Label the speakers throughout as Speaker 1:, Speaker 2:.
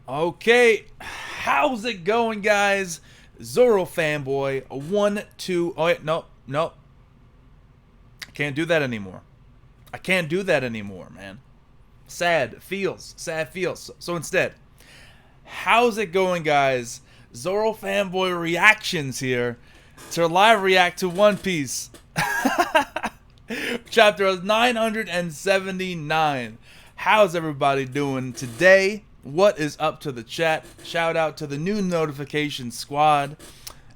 Speaker 1: Okay, how's it going, guys? Zoro fanboy, a 1, 2. Oh, wait, no, no. I can't do that anymore. I can't do that anymore, man. Sad feels. Sad feels. So instead, how's it going, guys? Zoro fanboy reactions here to live react to One Piece. Chapter 979. How's everybody doing today? What is up to the chat? Shout out to the new notification squad.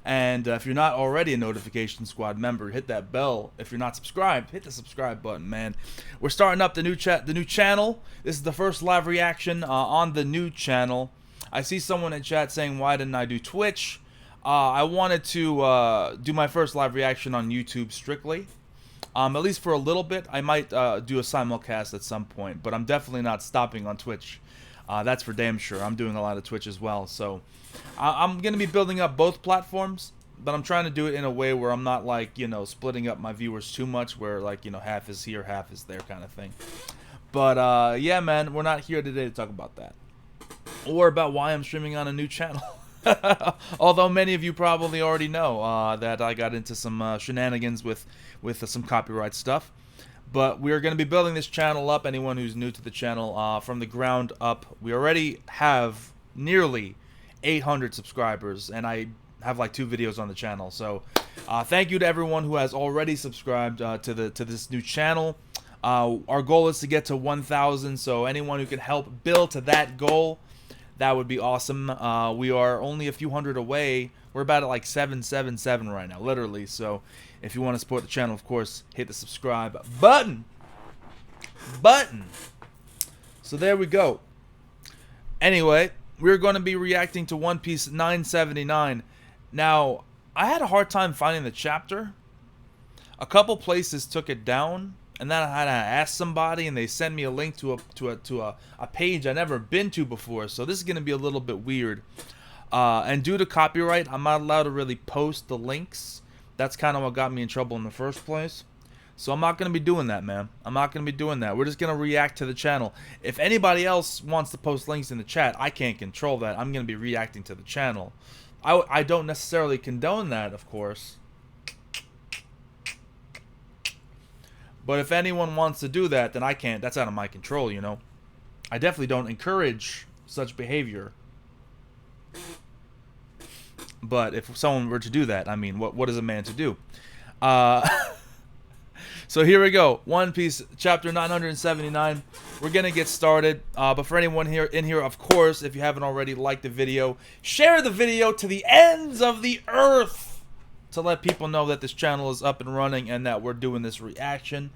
Speaker 1: And if you're not already a notification squad member, hit that bell. If you're not subscribed, hit the subscribe button, man. We're starting up the new channel. This is the first live reaction on the new channel. I see someone in chat saying, "Why didn't I do Twitch?" I wanted to do my first live reaction on YouTube strictly. At least for a little bit. I might do a simulcast at some point, but I'm definitely not stopping on Twitch. That's for damn sure. I'm doing a lot of Twitch as well, so I'm going to be building up both platforms, but I'm trying to do it in a way where I'm not, like, splitting up my viewers too much, where, like, half is here, half is there kind of thing. But, yeah, man, we're not here today to talk about that. Or about why I'm streaming on a new channel. Although many of you probably already know that I got into some shenanigans with some copyright stuff. But we're going to be building this channel up. Anyone who's new to the channel, from the ground up. We already have nearly 800 subscribers, and I have like 2 videos on the channel. So thank you to everyone who has already subscribed to this new channel. Our goal is to get to 1,000, so anyone who can help build to that goal, that would be awesome. We are only a few hundred away. We're about at like 777 right now, literally. So if you want to support the channel, of course, hit the subscribe button. So there we go. Anyway, we're going to be reacting to One Piece 979. Now, I had a hard time finding the chapter. A couple places took it down, and then I had to ask somebody, and they sent me a link to a page I never been to before. So this is going to be a little bit weird. And due to copyright, I'm not allowed to really post the links. That's kind of what got me in trouble in the first place. So I'm not going to be doing that, man. I'm not going to be doing that. We're just going to react to the channel. If anybody else wants to post links in the chat, I can't control that. I'm going to be reacting to the channel. I don't necessarily condone that, of course. But if anyone wants to do that, then I can't. That's out of my control, you know. I definitely don't encourage such behavior. But if someone were to do that, I mean, what is a man to do? So here we go. One Piece, chapter 979. We're going to get started. But for anyone in here, of course, if you haven't already, like the video. Share the video to the ends of the earth to let people know that this channel is up and running and that we're doing this reaction.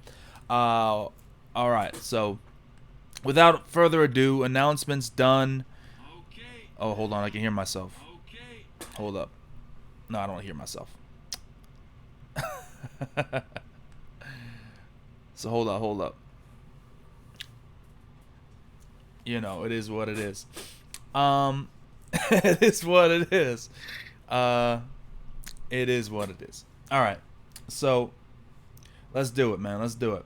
Speaker 1: Alright, so without further ado, announcements done. Oh, hold on, I can hear myself. Hold up. No, I don't want to hear myself. So hold up. You know, it is what it is. It is what it is. It is what it is. Alright. So, let's do it, man. Let's do it.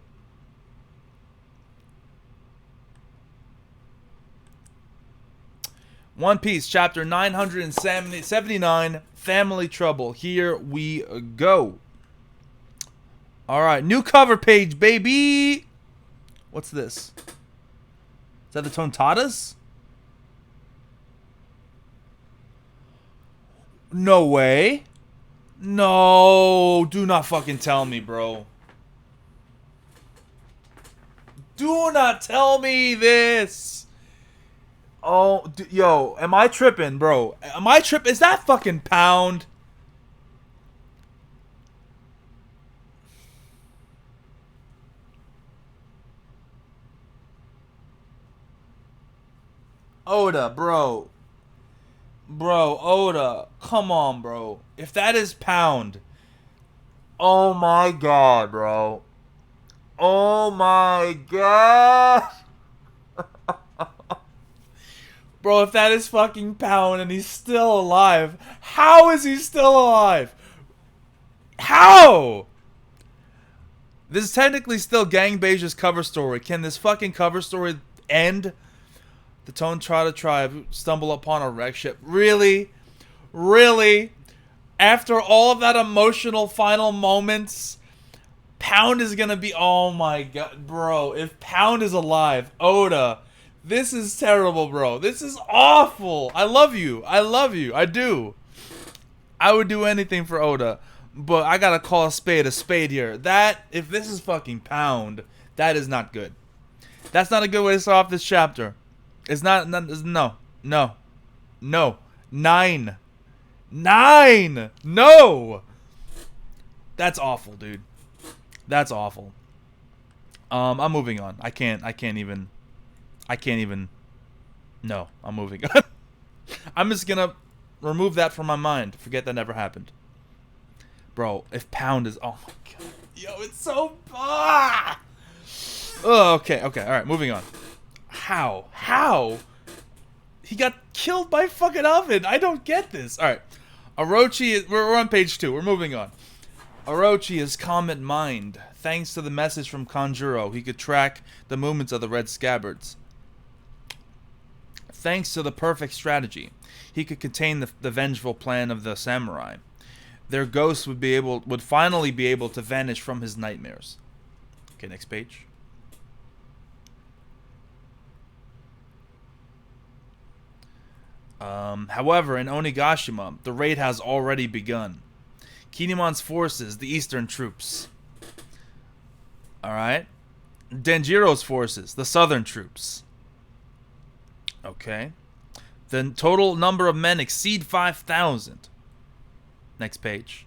Speaker 1: One Piece, chapter 979, Family Trouble. Here we go. Alright, new cover page, baby! What's this? Is that the Tontadas? No way. No, do not fucking tell me, bro. Do not tell me this. Oh, yo, am I tripping, bro? Am I tripping? Is that fucking Pound? Oda, bro. Bro, Oda. Come on, bro. If that is Pound. Oh my god, bro. Oh my god. Bro, if that is fucking Pound and he's still alive, how is he still alive? How? This is technically still Gang Beija's cover story. Can this fucking cover story end? The Tone Trotter tribe stumble upon a wreck ship. Really? Really? After all of that emotional final moments, Pound is gonna be... Oh my god, bro. If Pound is alive, Oda, this is terrible, bro. This is awful. I love you. I love you. I do. I would do anything for Oda. But I gotta call a spade here. That, if this is fucking Pound, that is not good. That's not a good way to start off this chapter. It's not, no. 9. No! That's awful, dude. That's awful. I'm moving on. I can't even. No, I'm moving on. I'm just gonna remove that from my mind. Forget that never happened. Bro, if Pound is... Oh my god. Yo, it's so... Ah! Oh, okay, alright, moving on. How? He got killed by fucking Oven. I don't get this. Alright. Orochi, we're on page 2. We're moving on. Orochi is calm in mind. Thanks to the message from Kanjuro, he could track the movements of the red scabbards. Thanks to the perfect strategy, he could contain the vengeful plan of the samurai. Their ghosts would finally be able to vanish from his nightmares. Okay, next page. However, in Onigashima, the raid has already begun. Kinemon's forces, the eastern troops. Alright. Denjiro's forces, the southern troops. Okay. The total number of men exceed 5,000. Next page.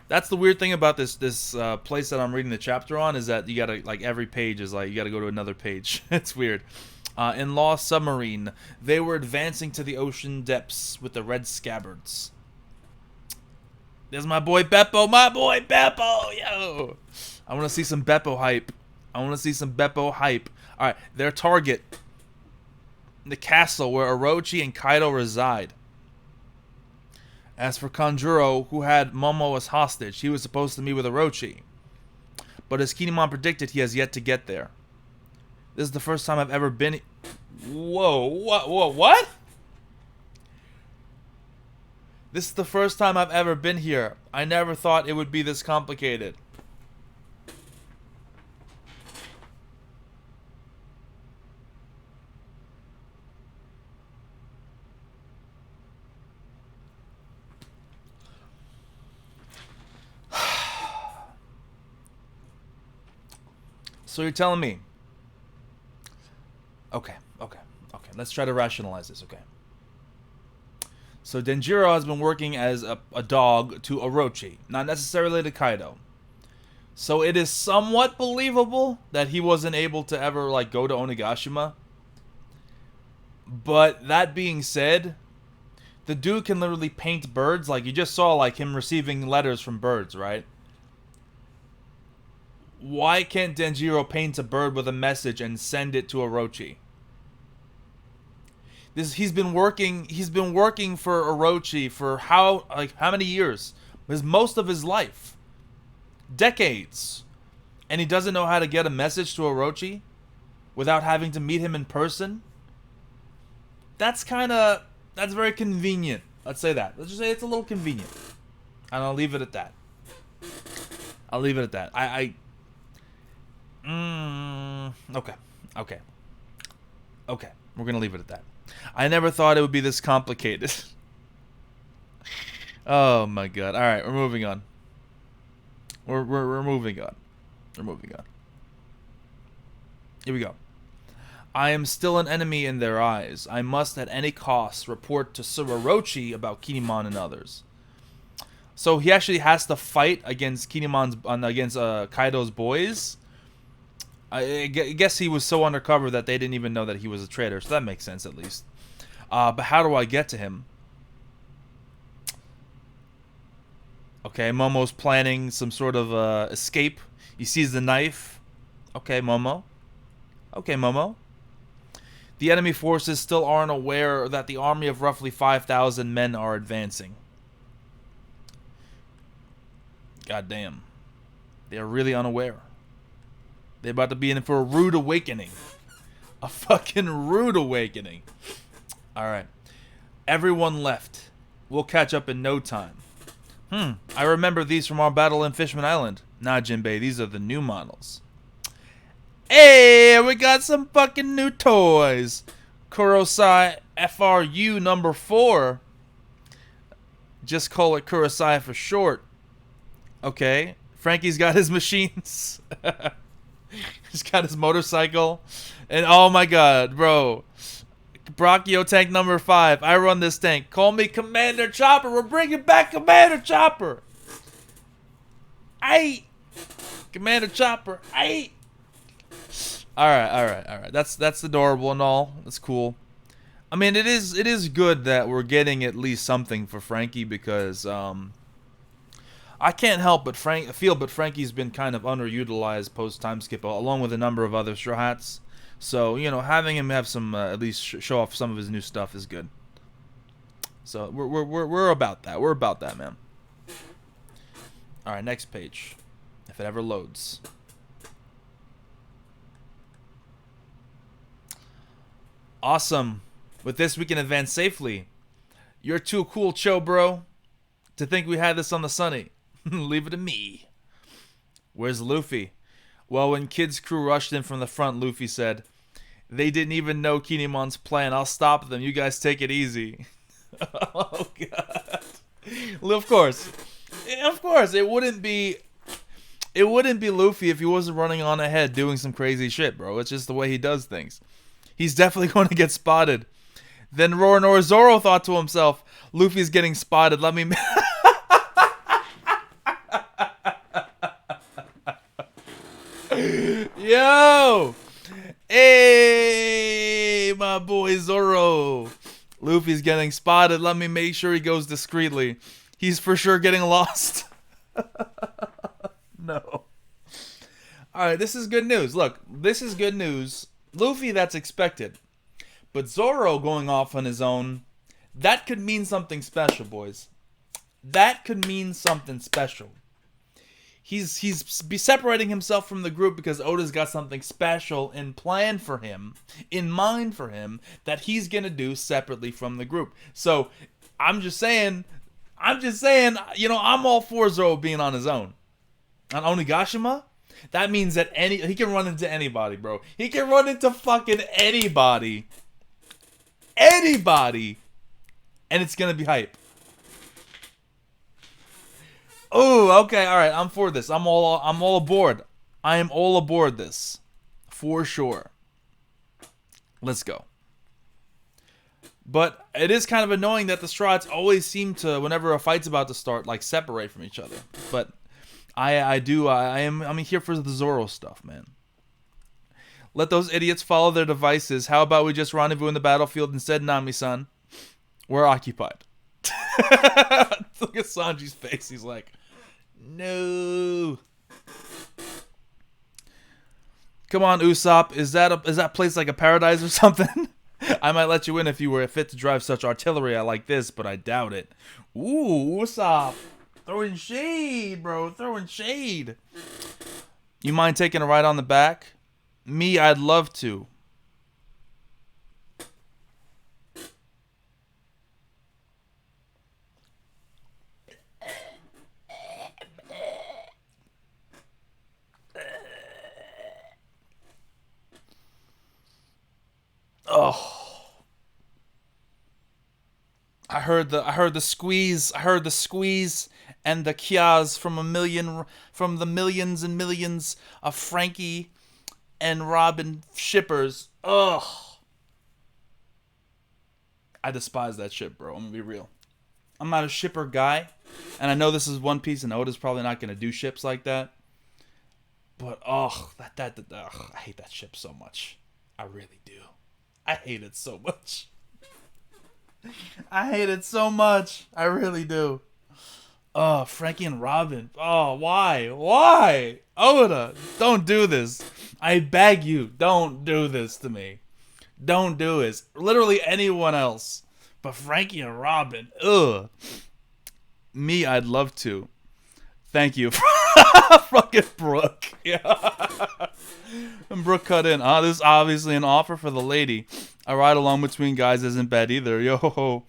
Speaker 1: That's the weird thing about this place that I'm reading the chapter on, is that you gotta, like, every page is like, you gotta go to another page. It's weird. In Lost Submarine, they were advancing to the ocean depths with the red scabbards. There's my boy Beppo, yo! I want to see some Beppo hype. Alright, their target, the castle where Orochi and Kaido reside. As for Kanjuro, who had Momo as hostage, he was supposed to meet with Orochi. But as Kinemon predicted, he has yet to get there. This is the first time I've ever been... Whoa, what? This is the first time I've ever been here. I never thought it would be this complicated. So you're telling me... Okay. Let's try to rationalize this, okay? So Denjiro has been working as a dog to Orochi, not necessarily to Kaido. So it is somewhat believable that he wasn't able to ever, like, go to Onigashima. But that being said, the dude can literally paint birds. Like, you just saw, like, him receiving letters from birds, right? Why can't Denjiro paint a bird with a message and send it to Orochi? He's been working for Orochi for how many years? Most of his life. Decades. And he doesn't know how to get a message to Orochi without having to meet him in person? That's very convenient. Let's say that. Let's just say it's a little convenient. And I'll leave it at that. Okay. We're gonna leave it at that. I never thought it would be this complicated. Oh my god. Alright, we're moving on. We're moving on. Here we go. I am still an enemy in their eyes. I must at any cost report to Sir Orochi about Kinemon and others. So he actually has to fight against Kaido's boys. I guess he was so undercover that they didn't even know that he was a traitor, so that makes sense at least. But how do I get to him? Okay, Momo's planning some sort of escape. He sees the knife. Okay, Momo. The enemy forces still aren't aware that the army of roughly 5,000 men are advancing. God damn. They are really unaware. They're about to be in for a rude awakening. A fucking rude awakening. Alright. Everyone left. We'll catch up in no time. I remember these from our battle in Fishman Island. Nah, Jinbei, these are the new models. Hey, we got some fucking new toys. Kurosai FRU number 4. Just call it Kurosai for short. Okay. Frankie's got his machines. He's got his motorcycle. And oh my god, bro. Brachio tank number 5. I run this tank. Call me Commander Chopper. We're bringing back Commander Chopper. Aye. Commander Chopper. Aye. Alright. That's adorable and all. That's cool. I mean, it is good that we're getting at least something for Frankie because I can't help but feel Frankie's been kind of underutilized post time skip along with a number of other Straw Hats. So, you know, having him have some at least show off some of his new stuff is good. So, we're about that. We're about that, man. All right, next page. If it ever loads. Awesome. With this, we can advance safely. You're too cool, Cho, bro, to think we had this on the Sunny. Leave it to me. Where's Luffy? Well, when Kid's crew rushed in from the front, Luffy said, they didn't even know Kinemon's plan. I'll stop them. You guys take it easy. Oh, God. Well, of course. Of course. It wouldn't be Luffy if he wasn't running on ahead doing some crazy shit, bro. It's just the way he does things. He's definitely going to get spotted. Then Roronoa Zoro thought to himself, Luffy's getting spotted. Let me... Yo! Hey, my boy Zoro. Luffy's getting spotted. Let me make sure he goes discreetly. He's for sure getting lost. No. Alright, this is good news. Look, this is good news. Luffy, that's expected. But Zoro going off on his own, that could mean something special, boys. That could mean something special. He's separating himself from the group because Oda's got something special in plan for him, in mind for him, that he's gonna do separately from the group. So, I'm just saying, you know, I'm all for Zoro being on his own. On Onigashima, that means that he can run into anybody, bro. He can run into fucking anybody. Anybody. And it's gonna be hype. Oh, okay, alright, I'm for this. I'm all aboard. I am all aboard this. For sure. Let's go. But it is kind of annoying that the Strats always seem to, whenever a fight's about to start, like separate from each other. But I'm here for the Zoro stuff, man. Let those idiots follow their devices. How about we just rendezvous in the battlefield instead, Nami-san? We're occupied. Look at Sanji's face. He's like, no. Come on, Usopp. Is that place like a paradise or something? I might let you in if you were fit to drive such artillery like this, but I doubt it. Ooh, Usopp. Throwing shade, bro. Throwing shade. You mind taking a ride on the back? Me, I'd love to. Oh. I heard the squeeze and the kias from the millions and millions of Frankie and Robin shippers. Ugh. I despise that ship, bro. I'm gonna be real. I'm not a shipper guy, and I know this is One Piece, and Oda's probably not gonna do ships like that. But ugh, I hate that ship so much. I really do. I hate it so much. I hate it so much. I really do. Oh, Frankie and Robin. Oh, why? Why? Oda, don't do this. I beg you, don't do this to me. Don't do it. Literally anyone else. But Frankie and Robin, ugh. Me, I'd love to. Thank you. Fucking Brooke. Yeah. And Brooke cut in. This is obviously an offer for the lady. A ride along between guys isn't bad either. Yo.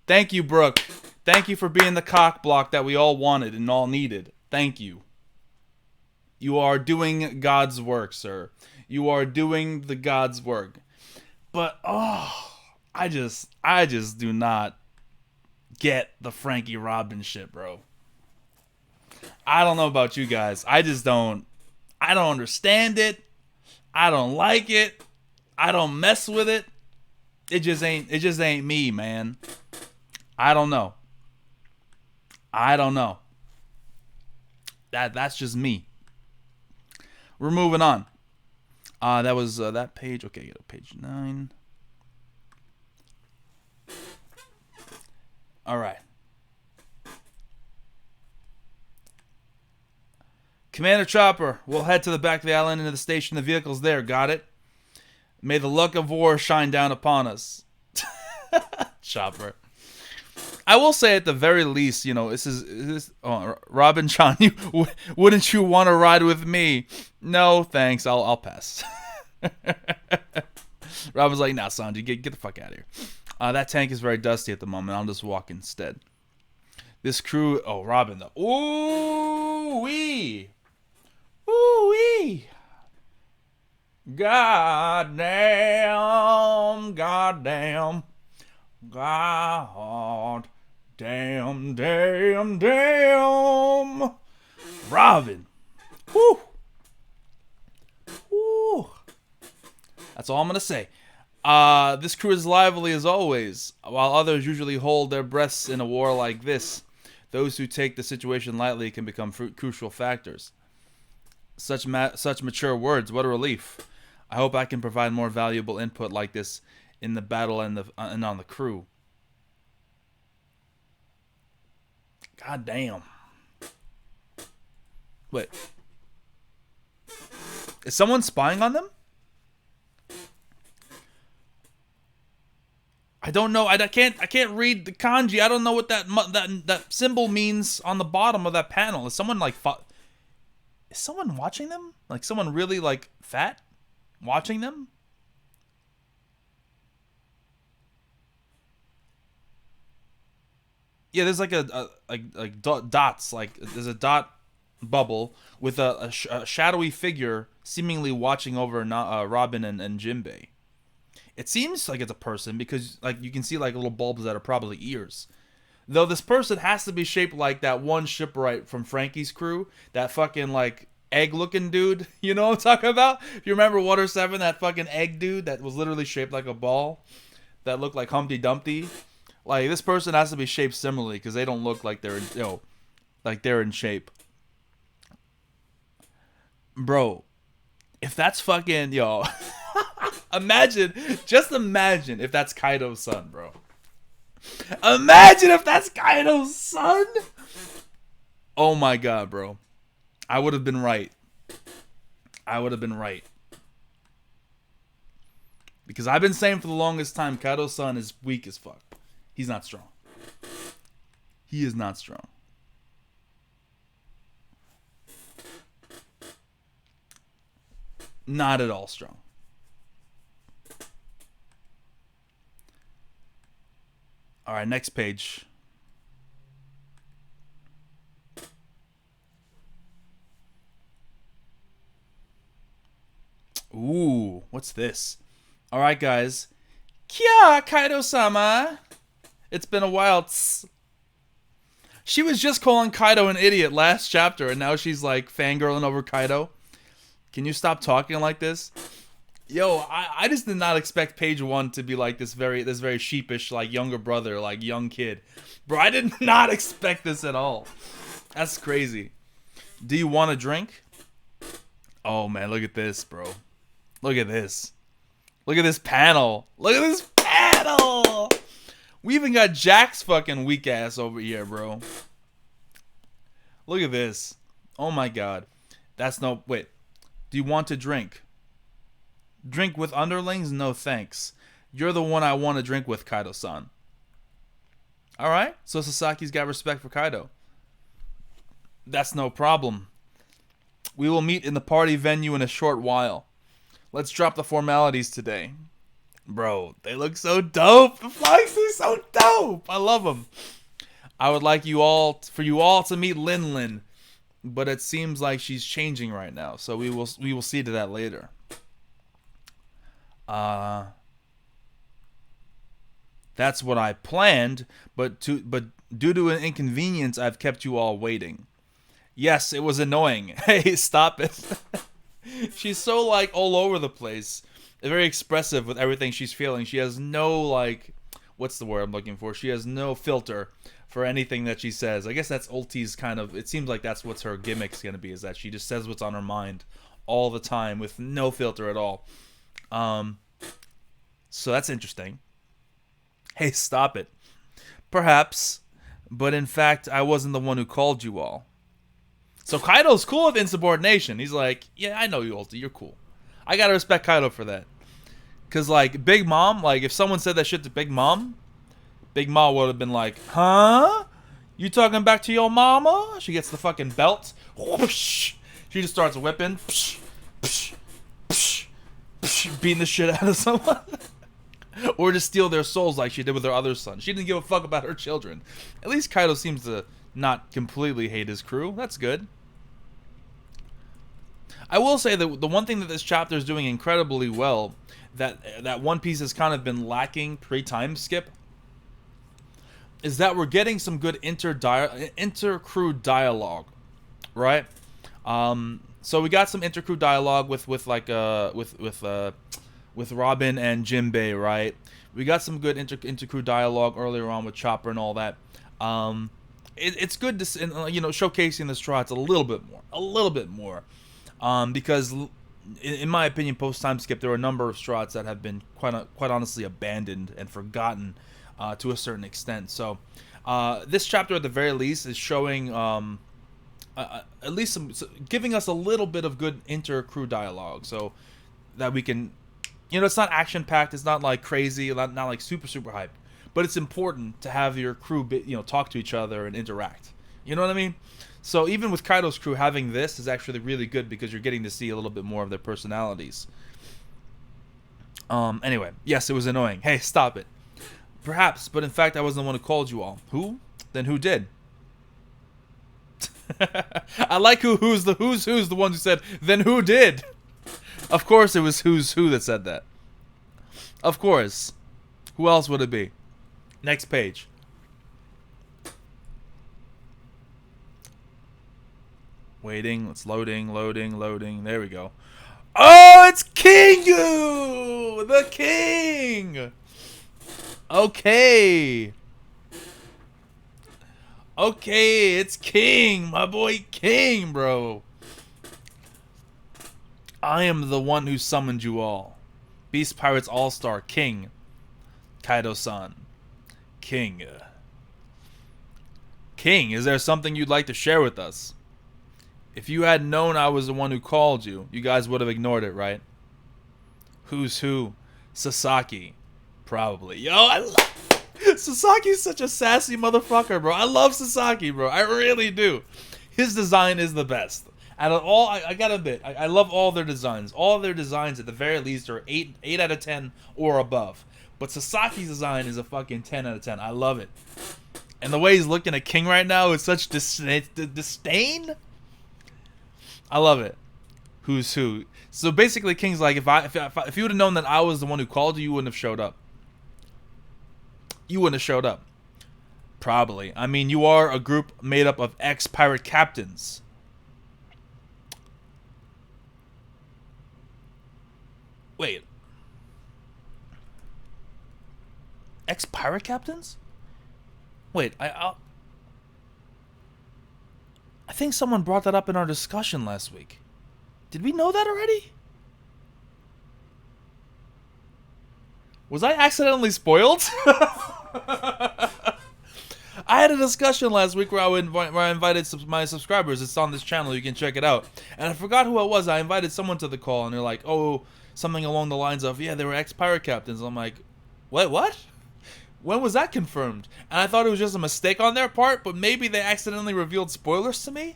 Speaker 1: Thank you, Brooke. Thank you for being the cock block that we all wanted and all needed. Thank you. You are doing God's work, sir. You are doing the God's work. But I just do not get the Frankie Robbins shit, bro. I don't know about you guys. I don't understand it. I don't like it. I don't mess with it. It just ain't me, man. I don't know. That's just me. We're moving on. That was that page. Okay, go to page 9. All right. Commander Chopper, we'll head to the back of the island into the station. The vehicle's there. Got it? May the luck of war shine down upon us. Chopper. I will say at the very least, this is Robin Chan, wouldn't you want to ride with me? No, thanks. I'll pass. Robin's like, nah, Sanji, get the fuck out of here. That tank is very dusty at the moment. I'll just walk instead. This crew, Robin though. Ooh-wee. Ooh-wee. Goddamn. God damn. Robin. Woo. Woo. That's all I'm going to say. This crew is lively as always, while others usually hold their breaths in a war like this. Those who take the situation lightly can become crucial factors. Such mature words, what a relief. I hope I can provide more valuable input like this in the battle and on the crew. God damn. Wait. Is someone spying on them? I don't know. I can't read the kanji. I don't know what that symbol means on the bottom of that panel. Is someone is someone watching them? Like someone really fat watching them? Yeah, there's dots. There's a dot bubble with a shadowy figure seemingly watching over Robin and Jinbei. It seems like it's a person because you can see little bulbs that are probably ears. Though this person has to be shaped like that one shipwright from Frankie's crew, that fucking egg-looking dude. You know what I'm talking about? If you remember Water 7, that fucking egg dude that was literally shaped like a ball, that looked like Humpty Dumpty. This person has to be shaped similarly because they don't look like they're they're in shape. Bro, if that's fucking just imagine if that's Kaido's son, bro. Imagine if that's Kaido's son. Oh my god, bro. I would have been right. Because I've been saying for the longest time, Kaido's son is weak as fuck. He's not strong. He is not strong. Not at all strong. All right, next page. Ooh, what's this? All right, guys. Kya, Kaido-sama. It's been a while. She was just calling Kaido an idiot last chapter, and now she's fangirling over Kaido. Can you stop talking like this? Yo, I just did not expect page 1 to be this very sheepish, younger brother, young kid. Bro, I did not expect this at all. That's crazy. Do you want a drink? Oh, man, look at this, bro. Look at this. Look at this panel. Look at this panel. We even got Jack's fucking weak ass over here, bro. Look at this. Oh, my God. Wait. Do you want to drink? Drink with underlings? No thanks. You're the one I want to drink with, Kaido-san. Alright, so Sasaki's got respect for Kaido. That's no problem. We will meet in the party venue in a short while. Let's drop the formalities today. Bro, they look so dope. The flags are so dope. I love them. I would like for you all to meet Lin Lin, but it seems like she's changing right now. So we will see to that later. That's what I planned, but due to an inconvenience, I've kept you all waiting. Yes, it was annoying. Hey, stop it. She's so like all over the place. Very expressive with everything she's feeling. She has no like, what's the word I'm looking for? She has no filter for anything that she says. I guess that's Ulti's kind of, it seems like that's what's her gimmick's gonna be, is that she just says what's on her mind all the time with no filter at all. So that's interesting. Hey, stop it. Perhaps, but in fact, I wasn't the one who called you all. So Kaido's cool with insubordination. He's like, yeah, I know you, Ulti. You're cool. I gotta respect Kaido for that. Because, like, Big Mom, like, if someone said that shit to Big Mom would have been like, huh? You talking back to your mama? She gets the fucking belt. Whoosh. She just starts whipping. Psh, psh, psh, psh, beating the shit out of someone. Or to steal their souls like she did with her other son. She didn't give a fuck about her children. At least Kaido seems to not completely hate his crew. That's good. I will say that the one thing that this chapter is doing incredibly well, that One Piece has kind of been lacking pre-time skip, is that we're getting some good inter-crew dialogue, right? So we got some inter-crew dialogue with Robin and Jinbei, right? We got some good inter-crew dialogue earlier on with Chopper and all that. It's good to showcasing the Strats a little bit more. Because in my opinion, post-time skip, there are a number of Strats that have been quite honestly abandoned and forgotten to a certain extent. So this chapter, at the very least, is showing at least giving us a little bit of good inter-crew dialogue, so that we can, it's not action-packed, it's not like crazy, not like super hyped, but it's important to have your crew talk to each other and interact. You know what I mean? So even with Kaido's crew, having this is actually really good because you're getting to see a little bit more of their personalities. Anyway, yes, it was annoying. Hey, stop it. Perhaps, but in fact, I wasn't the one who called you all. Who? Then who did? I like who's the one who said, then who did? Of course it was who's who that said that. Of course. Who else would it be? Next page. Waiting, it's loading. There we go. Oh, it's Kingu! The king! Okay, it's King, my boy King, bro. I am the one who summoned you all. Beast Pirates All-Star King. Kaido-san. King. King, is there something you'd like to share with us? If you had known I was the one who called you, you guys would have ignored it, right? Who's who? Sasaki. Probably. Yo, Sasaki's such a sassy motherfucker, bro. I love Sasaki, bro. I really do. His design is the best. Out of all, I gotta admit, I love all their designs. All their designs, at the very least, are 8 out of 10 or above. But Sasaki's design is a fucking 10 out of 10. I love it. And the way he's looking at King right now is such disdain. I love it. Who's who? So basically, King's like, if you would have known that I was the one who called you, you wouldn't have showed up. You wouldn't have showed up. Probably. I mean, you are a group made up of ex-pirate captains. Wait. Ex-pirate captains? Wait, I think someone brought that up in our discussion last week. Did we know that already? Was I accidentally spoiled? I had a discussion last week where I invited my subscribers. It's on this channel. You can check it out. And I forgot who it was. I invited someone to the call, and they're like, oh, something along the lines of, yeah, they were ex-pirate captains. I'm like, what? When was that confirmed? And I thought it was just a mistake on their part, but maybe they accidentally revealed spoilers to me?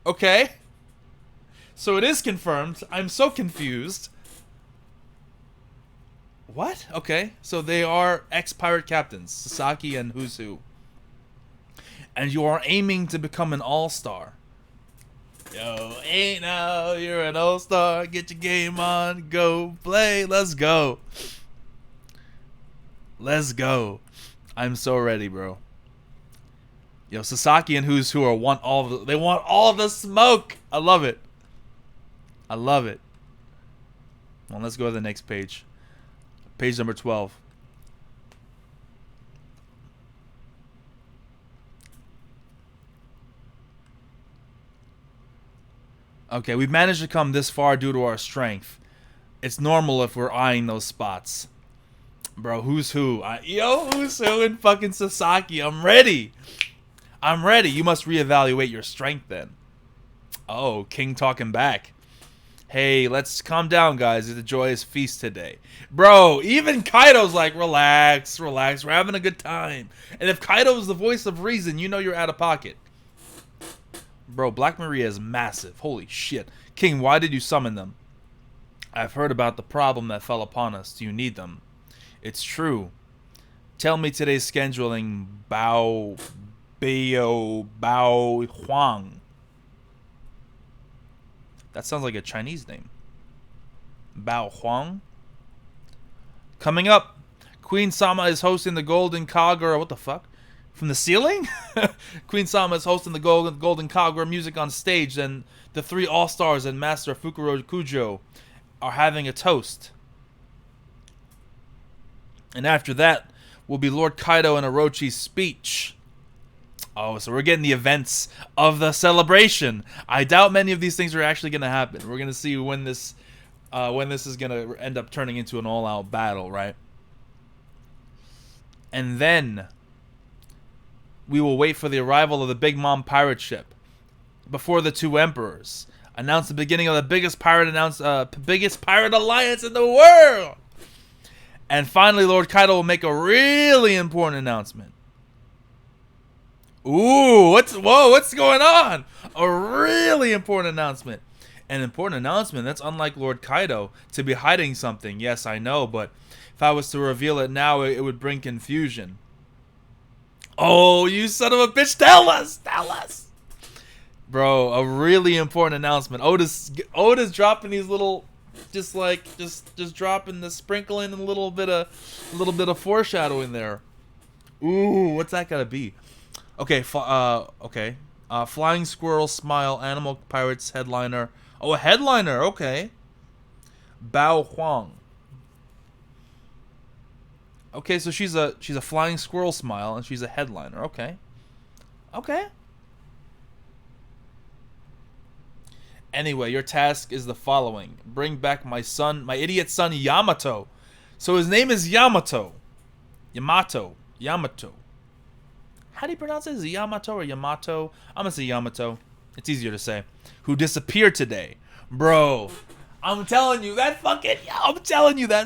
Speaker 1: Okay. So it is confirmed. I'm so confused. What? Okay. So they are ex-pirate captains, Sasaki and Who's Who. And you are aiming to become an all-star. Yo, ain't now, you're an all-star. Get your game on. Go play. Let's go. Let's go. I'm so ready, bro. Yo, Sasaki and Who's Who want all the smoke. I love it. I love it. Well, let's go to the next page. Page number 12. Okay, we've managed to come this far due to our strength. It's normal if we're eyeing those spots. Bro, Who's Who? Who's Who and fucking Sasaki. I'm ready. I'm ready. You must reevaluate your strength then. Oh, King talking back. Hey, let's calm down, guys. It's a joyous feast today. Bro, even Kaido's like, relax, relax. We're having a good time. And if Kaido is the voice of reason, you know you're out of pocket. Bro, Black Maria is massive. Holy shit. King, why did you summon them? I've heard about the problem that fell upon us. Do you need them? It's true. Tell me today's scheduling, Bao Huang. That sounds like a Chinese name. Bao Huang. Coming up, Queen Sama is hosting the Golden Kagura. What the fuck? From the ceiling? Queen Sama is hosting the Golden Kagura music on stage. Then the three All-Stars and Master Fukuro Kujo are having a toast. And after that will be Lord Kaido and Orochi's speech. Oh, so we're getting the events of the celebration. I doubt many of these things are actually going to happen. We're going to see when this is going to end up turning into an all-out battle, right? And then we will wait for the arrival of the Big Mom pirate ship before the two emperors announce the beginning of the biggest pirate alliance in the world. And finally, Lord Kaido will make a really important announcement. Ooh, what's going on? A really important announcement. An important announcement that's unlike Lord Kaido to be hiding something. Yes, I know, but if I was to reveal it now, it would bring confusion. Oh, you son of a bitch, tell us. Bro, a really important announcement. Oda's dropping these little just dropping the sprinkling a little bit of foreshadowing there. Ooh, what's that gotta be? Okay, Flying Squirrel Smile, Animal Pirates headliner. Oh, a headliner. Okay. Bao Huang. Okay, so she's a Flying Squirrel Smile and she's a headliner. Okay. Anyway, your task is the following. Bring back my idiot son Yamato. So his name is Yamato. Yamato. How do you pronounce it? Is it Yamato or Yamato? I'm gonna say Yamato. It's easier to say. Who disappeared today. Bro, I'm telling you, that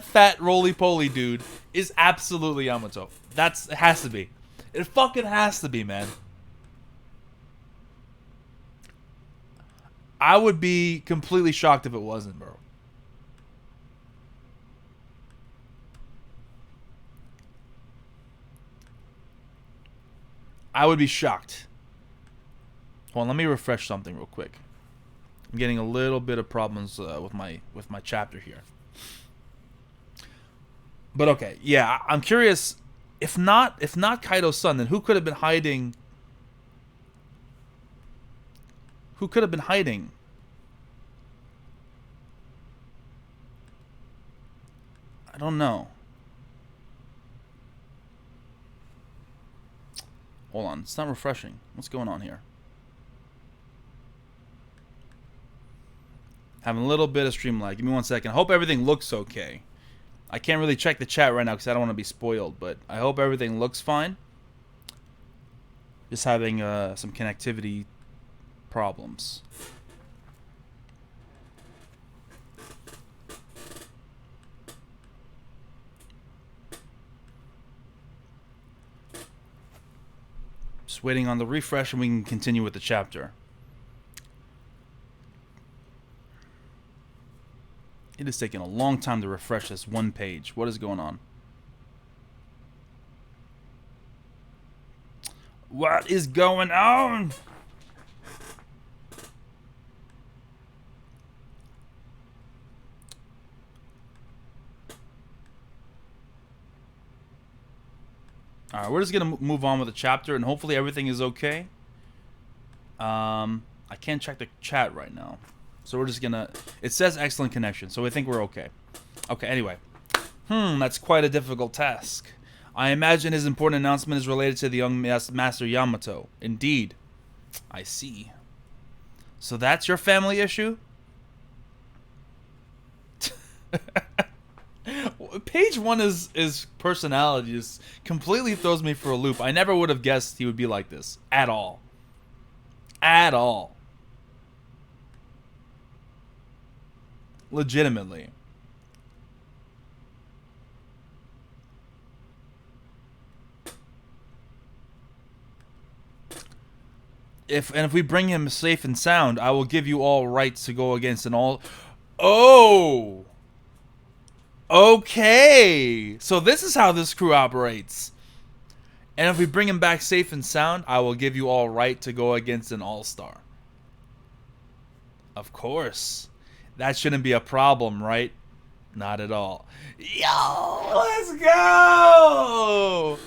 Speaker 1: fat roly-poly dude is absolutely Yamato. It has to be. It fucking has to be, man. I would be completely shocked if it wasn't, bro. I would be shocked. Hold on, let me refresh something real quick. I'm getting a little bit of problems with my chapter here. But okay, yeah, I'm curious. If not Kaido's son, then who could have been hiding? Who could have been hiding? I don't know. Hold on, it's not refreshing. What's going on here? Having a little bit of stream lag. Give me 1 second. I hope everything looks okay. I can't really check the chat right now because I don't want to be spoiled, but I hope everything looks fine. Just having some connectivity problems. Just waiting on the refresh and we can continue with the chapter. It is taking a long time to refresh this one page. What is going on? What is going on? Alright, we're just going to move on with the chapter, and hopefully everything is okay. I can't check the chat right now. So we're just going to... It says excellent connection, so I think we're okay. Okay, anyway. That's quite a difficult task. I imagine his important announcement is related to the young Master Yamato. Indeed. I see. So that's your family issue? Page 1 is personality just completely throws me for a loop. I never would have guessed he would be like this. At all. At all. Legitimately. If we bring him safe and sound, I will give you all rights to go against an all... Oh! Okay! So this is how this crew operates. And if we bring him back safe and sound, I will give you all right to go against an all-star. Of course. That shouldn't be a problem, right? Not at all. Yo! Let's go!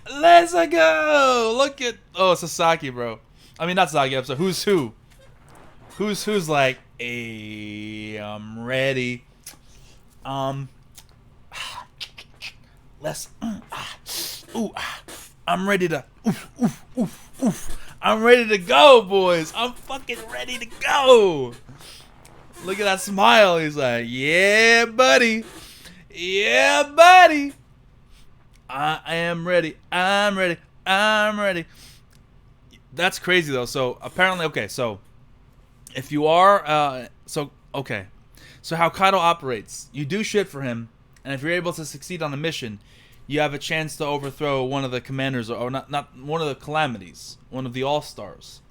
Speaker 1: Let's go! Look at... Oh, Sasaki, bro. I mean, not Sasaki, I'm sorry. Who's who? Who's like, hey, I'm ready. Let's... I'm ready to... I'm ready to go, boys. I'm fucking ready to go. Look at that smile. He's like, yeah, buddy. Yeah, buddy. I am ready. I'm ready. I'm ready. That's crazy, though. So, apparently, okay, so if you are, okay. So how Kaido operates, you do shit for him, and if you're able to succeed on a mission, you have a chance to overthrow one of the commanders, or not one of the calamities, one of the all-stars,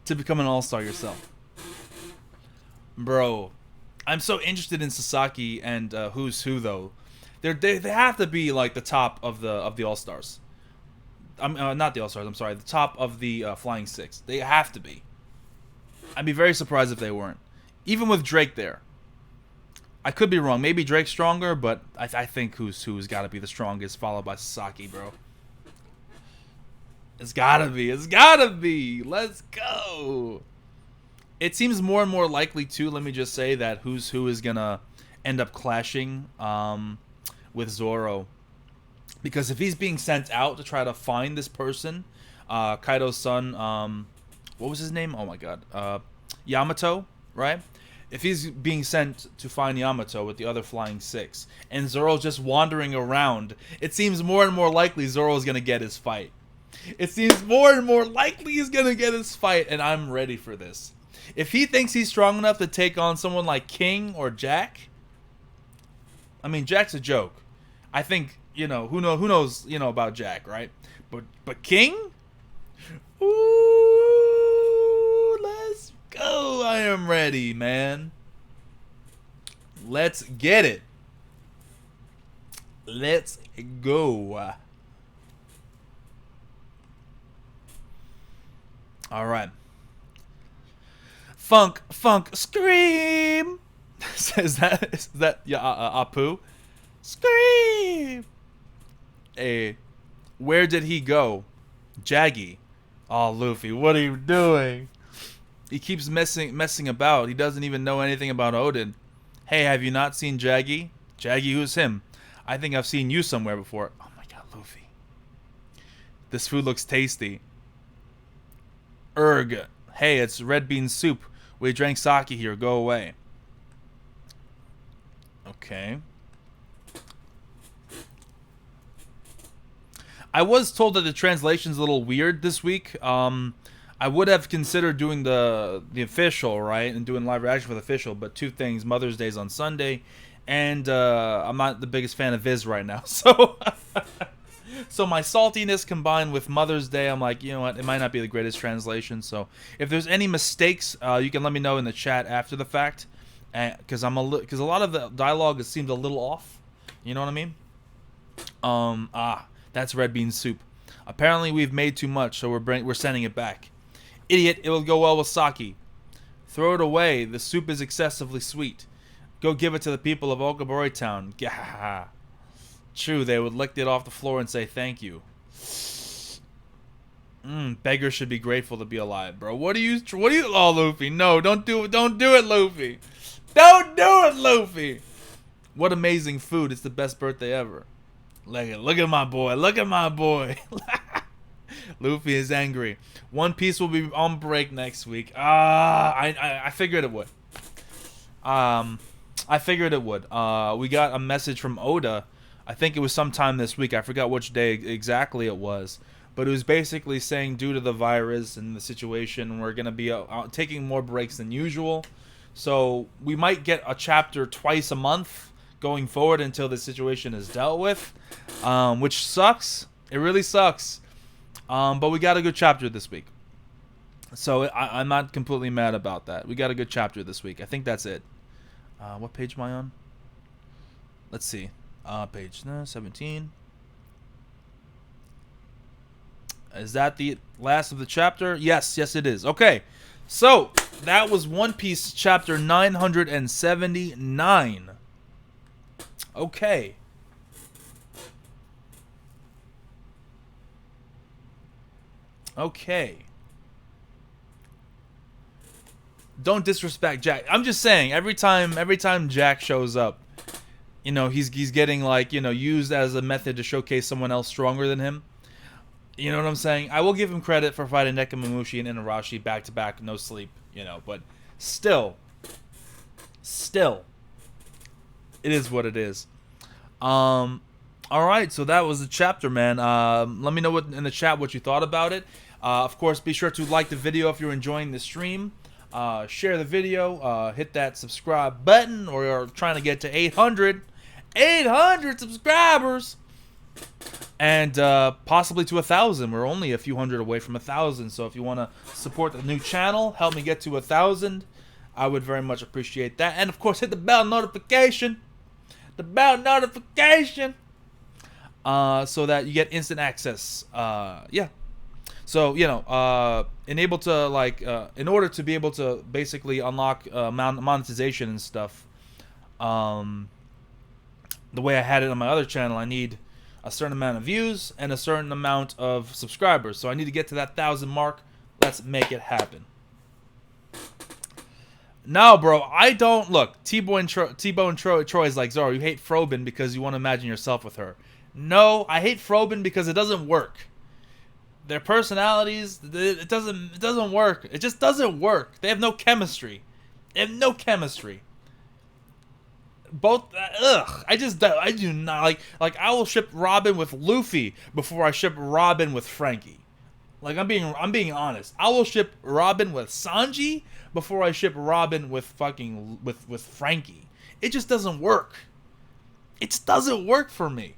Speaker 1: to become an all-star yourself. Bro, I'm so interested in Sasaki and who's who, though. They have to be like the top of the all-stars. Not the all-stars, I'm sorry, the top of the Flying Six. They have to be. I'd be very surprised if they weren't. Even with Drake there. I could be wrong. Maybe Drake's stronger, but I think who's got to be the strongest, followed by Sasaki, bro. It's gotta be. It's gotta be. Let's go. It seems more and more likely, too, let me just say, that who's who is gonna end up clashing with Zoro. Because if he's being sent out to try to find this person, Kaido's son, what was his name? Oh my god. Yamato, right? If he's being sent to find Yamato with the other Flying Six, and Zoro's just wandering around, it seems more and more likely Zoro's gonna get his fight. It seems more and more likely he's gonna get his fight, and I'm ready for this. If he thinks he's strong enough to take on someone like King or Jack, I mean, Jack's a joke. I think, who knows, about Jack, right? But King? Ooh, let's go. I am ready, man. Let's get it. Let's go. All right. Funk, scream. is that Apu? Scream. Hey, where did he go? Jaggy. Oh, Luffy, what are you doing? He keeps messing about. He doesn't even know anything about Oden. Hey, have you not seen Jaggy? Jaggy, who's him? I think I've seen you somewhere before. Oh my god, Luffy. This food looks tasty. Erg. Hey, it's red bean soup. We drank sake here. Go away. Okay. I was told that the translation's a little weird this week. I would have considered doing the official, right, and doing live reaction for the official, but two things: Mother's Day's on Sunday, and I'm not the biggest fan of Viz right now, so So my saltiness combined with Mother's Day, I'm like, you know what? It might not be the greatest translation. So if there's any mistakes, you can let me know in the chat after the fact, because because a lot of the dialogue seemed a little off. You know what I mean? That's red bean soup. Apparently we've made too much, so we're sending it back. Idiot! It will go well with sake. Throw it away. The soup is excessively sweet. Go give it to the people of Okabori Town. Gah. True, they would lick it off the floor and say thank you. Beggars should be grateful to be alive, bro. What do you? Oh, Luffy, no, don't do it, Luffy. Don't do it, Luffy. What amazing food! It's the best birthday ever. Look at my boy. Look at my boy. Luffy is angry. One Piece will be on break next week. I figured it would. I figured it would. We got a message from Oda. I think it was sometime this week. I forgot which day exactly it was. But it was basically saying due to the virus and the situation, we're going to be taking more breaks than usual. So we might get a chapter twice a month going forward until the situation is dealt with. Which sucks. It really sucks. But we got a good chapter this week. So I'm not completely mad about that. We got a good chapter this week. I think that's it. What page am I on? Let's see. Page 17. Is that the last of the chapter? Yes, it is. Okay. So, that was One Piece chapter 979. Okay. Okay. Don't disrespect Jack. I'm just saying, every time Jack shows up, you know, he's getting, like, you know, used as a method to showcase someone else stronger than him. You know what I'm saying? I will give him credit for fighting Nekomamushi and Inarashi back to back, no sleep, you know, but still, it is what it is. All right, so that was the chapter, man. Let me know in the chat what you thought about it. Of course, be sure to like the video if you're enjoying the stream. Share the video. Hit that subscribe button, or you're trying to get to 800 subscribers. And possibly to 1,000. We're only a few hundred away from 1,000. So if you want to support the new channel, help me get to 1,000, I would very much appreciate that. And of course, hit the bell notification. So that you get instant access. Yeah. So, you know, in order to be able to basically unlock monetization and stuff, the way I had it on my other channel, I need a certain amount of views and a certain amount of subscribers. So I need to get to that 1,000 mark. Let's make it happen. No, bro, I don't. Look, T-Bone Troy is like, Zoro, you hate Frobin because you want to imagine yourself with her. No, I hate Frobin because it doesn't work. Their personalities, it doesn't work. It just doesn't work. They have no chemistry. Both, I do not like. I will ship Robin with Luffy before I ship Robin with Frankie. Like, I'm being honest. I will ship Robin with Sanji before I ship Robin with with Frankie. It just doesn't work. It just doesn't work for me.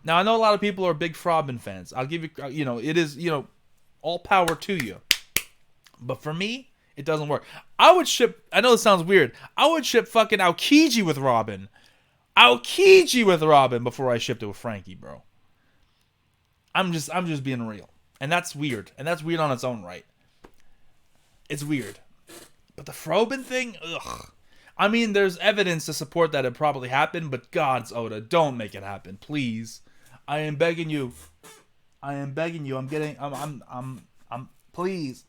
Speaker 1: Now, I know a lot of people are big Robin fans. I'll give you, you know, it is, you know, all power to you. But for me, it doesn't work. I would ship, I know this sounds weird, I would ship fucking Aokiji with Robin. Before I shipped it with Frankie, bro. I'm just being real. And that's weird. And that's weird on its own right. It's weird. But the Frobin thing, ugh. I mean, there's evidence to support that it probably happened, but gods, Oda, don't make it happen, please. I am begging you. I'm please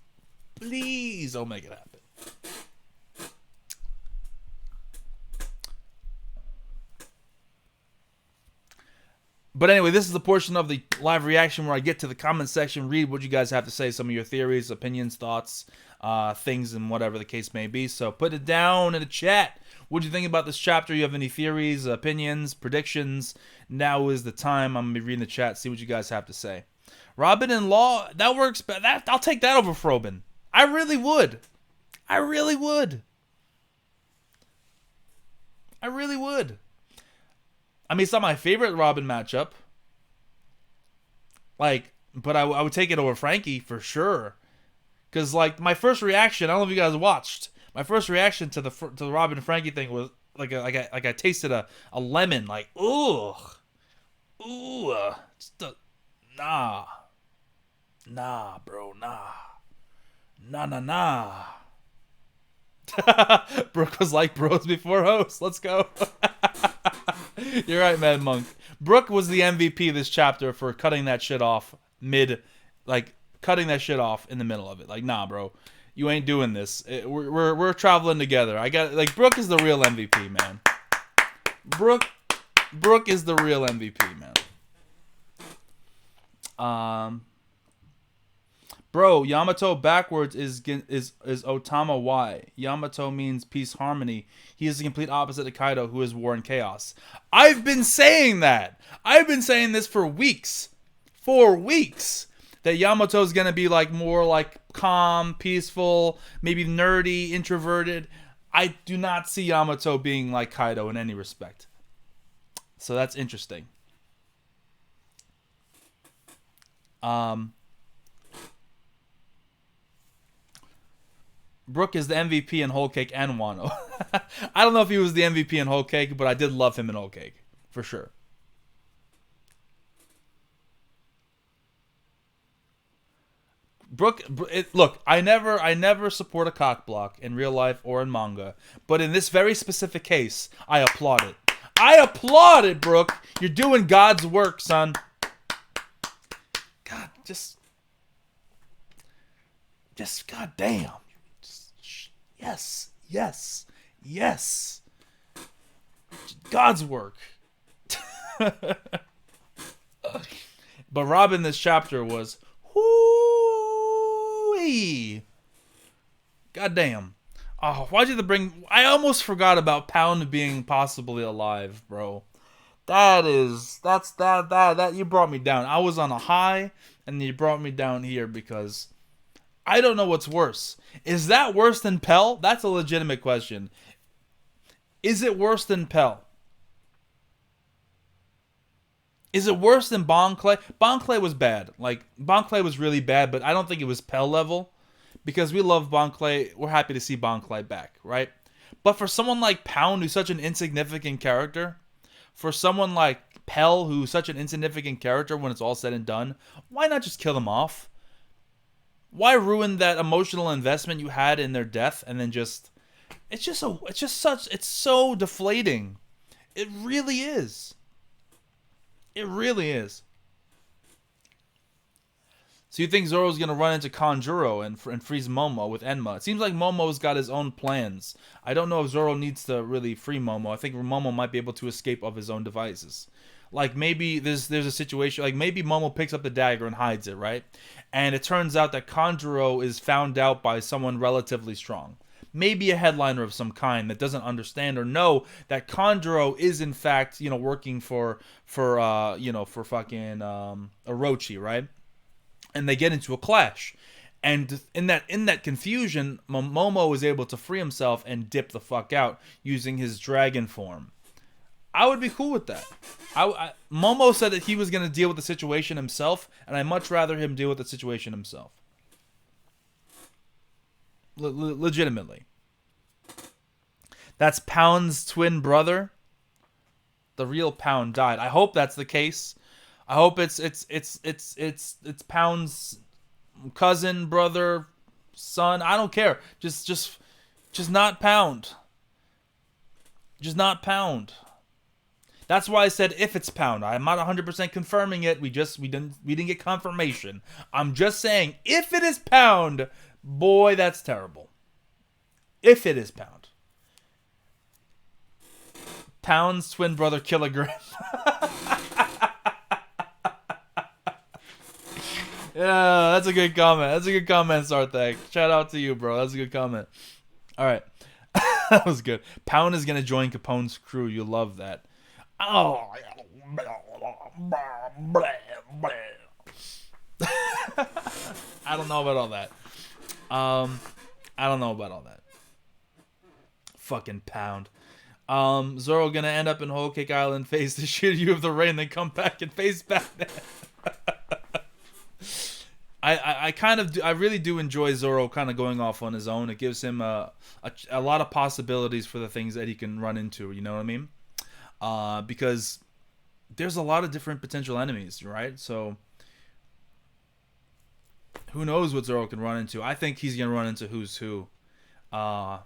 Speaker 1: don't make it happen. But anyway, this is the portion of the live reaction where I get to the comment section, read what you guys have to say, some of your theories, opinions, thoughts, things, and whatever the case may be. So put it down in the chat. What do you think about this chapter? You have any theories, opinions, predictions? Now is the time. I'm going to be reading the chat, see what you guys have to say. Robin and Law, that works. I'll take that over Frobin. I really would. I really would. I mean, it's not my favorite Robin matchup. Like, but I would take it over Frankie for sure. Because like my first reaction, I don't know if you guys watched. My first reaction to the Robin and Frankie thing was like I tasted a lemon. Like just nah, bro, nah. Brooke was like bros before hosts. Let's go. You're right, Mad Monk. Brooke was the MVP this chapter for cutting that shit off cutting that shit off in the middle of it. Like, nah, bro, you ain't doing this. We're traveling together. I got like Brooke is the real MVP, man. Brooke is the real MVP, man. Bro, Yamato backwards is Otama Y. Yamato means peace, harmony. He is the complete opposite of Kaido, who is war and chaos. I've been saying that. I've been saying this for weeks. That Yamato's gonna be like more like calm, peaceful, maybe nerdy, introverted. I do not see Yamato being like Kaido in any respect. So that's interesting. Brooke is the MVP in Whole Cake and Wano. I don't know if he was the MVP in Whole Cake, but I did love him in Whole Cake. For sure. Brooke, look, I never support a cock block in real life or in manga, but in this very specific case, I applaud it. I applaud it, Brooke. You're doing God's work, son. God, just goddamn. Yes. God's work. But Robin this chapter was whoo-wee. Goddamn. Oh, why'd you bring... I almost forgot about Pound being possibly alive, bro. That you brought me down. I was on a high, and you brought me down here because I don't know what's worse. Is that worse than Pell? That's a legitimate question. Is it worse than Pell? Is it worse than Bon Clay? Bon Clay was bad. Like, Bon Clay was really bad, but I don't think it was Pell level. Because we love Bon Clay. We're happy to see Bon Clay back, right? But for someone like Pound, who's such an insignificant character, for someone like Pell, who's such an insignificant character when it's all said and done, why not just kill them off? Why ruin that emotional investment you had in their death and then just... It's so deflating. It really is. It really is. So you think Zoro's going to run into Kanjuro and freeze Momo with Enma? It seems like Momo's got his own plans. I don't know if Zoro needs to really free Momo. I think Momo might be able to escape of his own devices. Like maybe there's a situation, like maybe Momo picks up the dagger and hides it, right? And it turns out that Kanjuro is found out by someone relatively strong. Maybe a headliner of some kind that doesn't understand or know that Kanjuro is in fact, working for fucking Orochi, right? And they get into a clash. And in that confusion, Momo is able to free himself and dip the fuck out using his dragon form. I would be cool with that. Momo said that he was going to deal with the situation himself, and I'd much rather him deal with the situation himself. Legitimately. That's Pound's twin brother. The real Pound died. I hope that's the case. I hope it's Pound's cousin, brother, son. I don't care. Just not Pound. Just not Pound. That's why I said if it's Pound. I'm not 100% confirming it. We didn't get confirmation. I'm just saying if it is Pound, boy, that's terrible. If it is Pound. Pound's twin brother Kilogram. Yeah, that's a good comment. That's a good comment, Sarthak. Shout out to you, bro. That's a good comment. All right. That was good. Pound is going to join Capone's crew. You'll love that. Oh. I don't know about all that. I don't know about all that. Fucking Pound. Zoro gonna end up in Whole Cake Island, face the Shiryu of the Rain, then come back and face Batman. I kind of do, I really do enjoy Zoro kind of going off on his own. It gives him a lot of possibilities for the things that he can run into. You know what I mean? Because there's a lot of different potential enemies, right? So who knows what Zoro can run into? I think he's gonna run into who's who. Uh,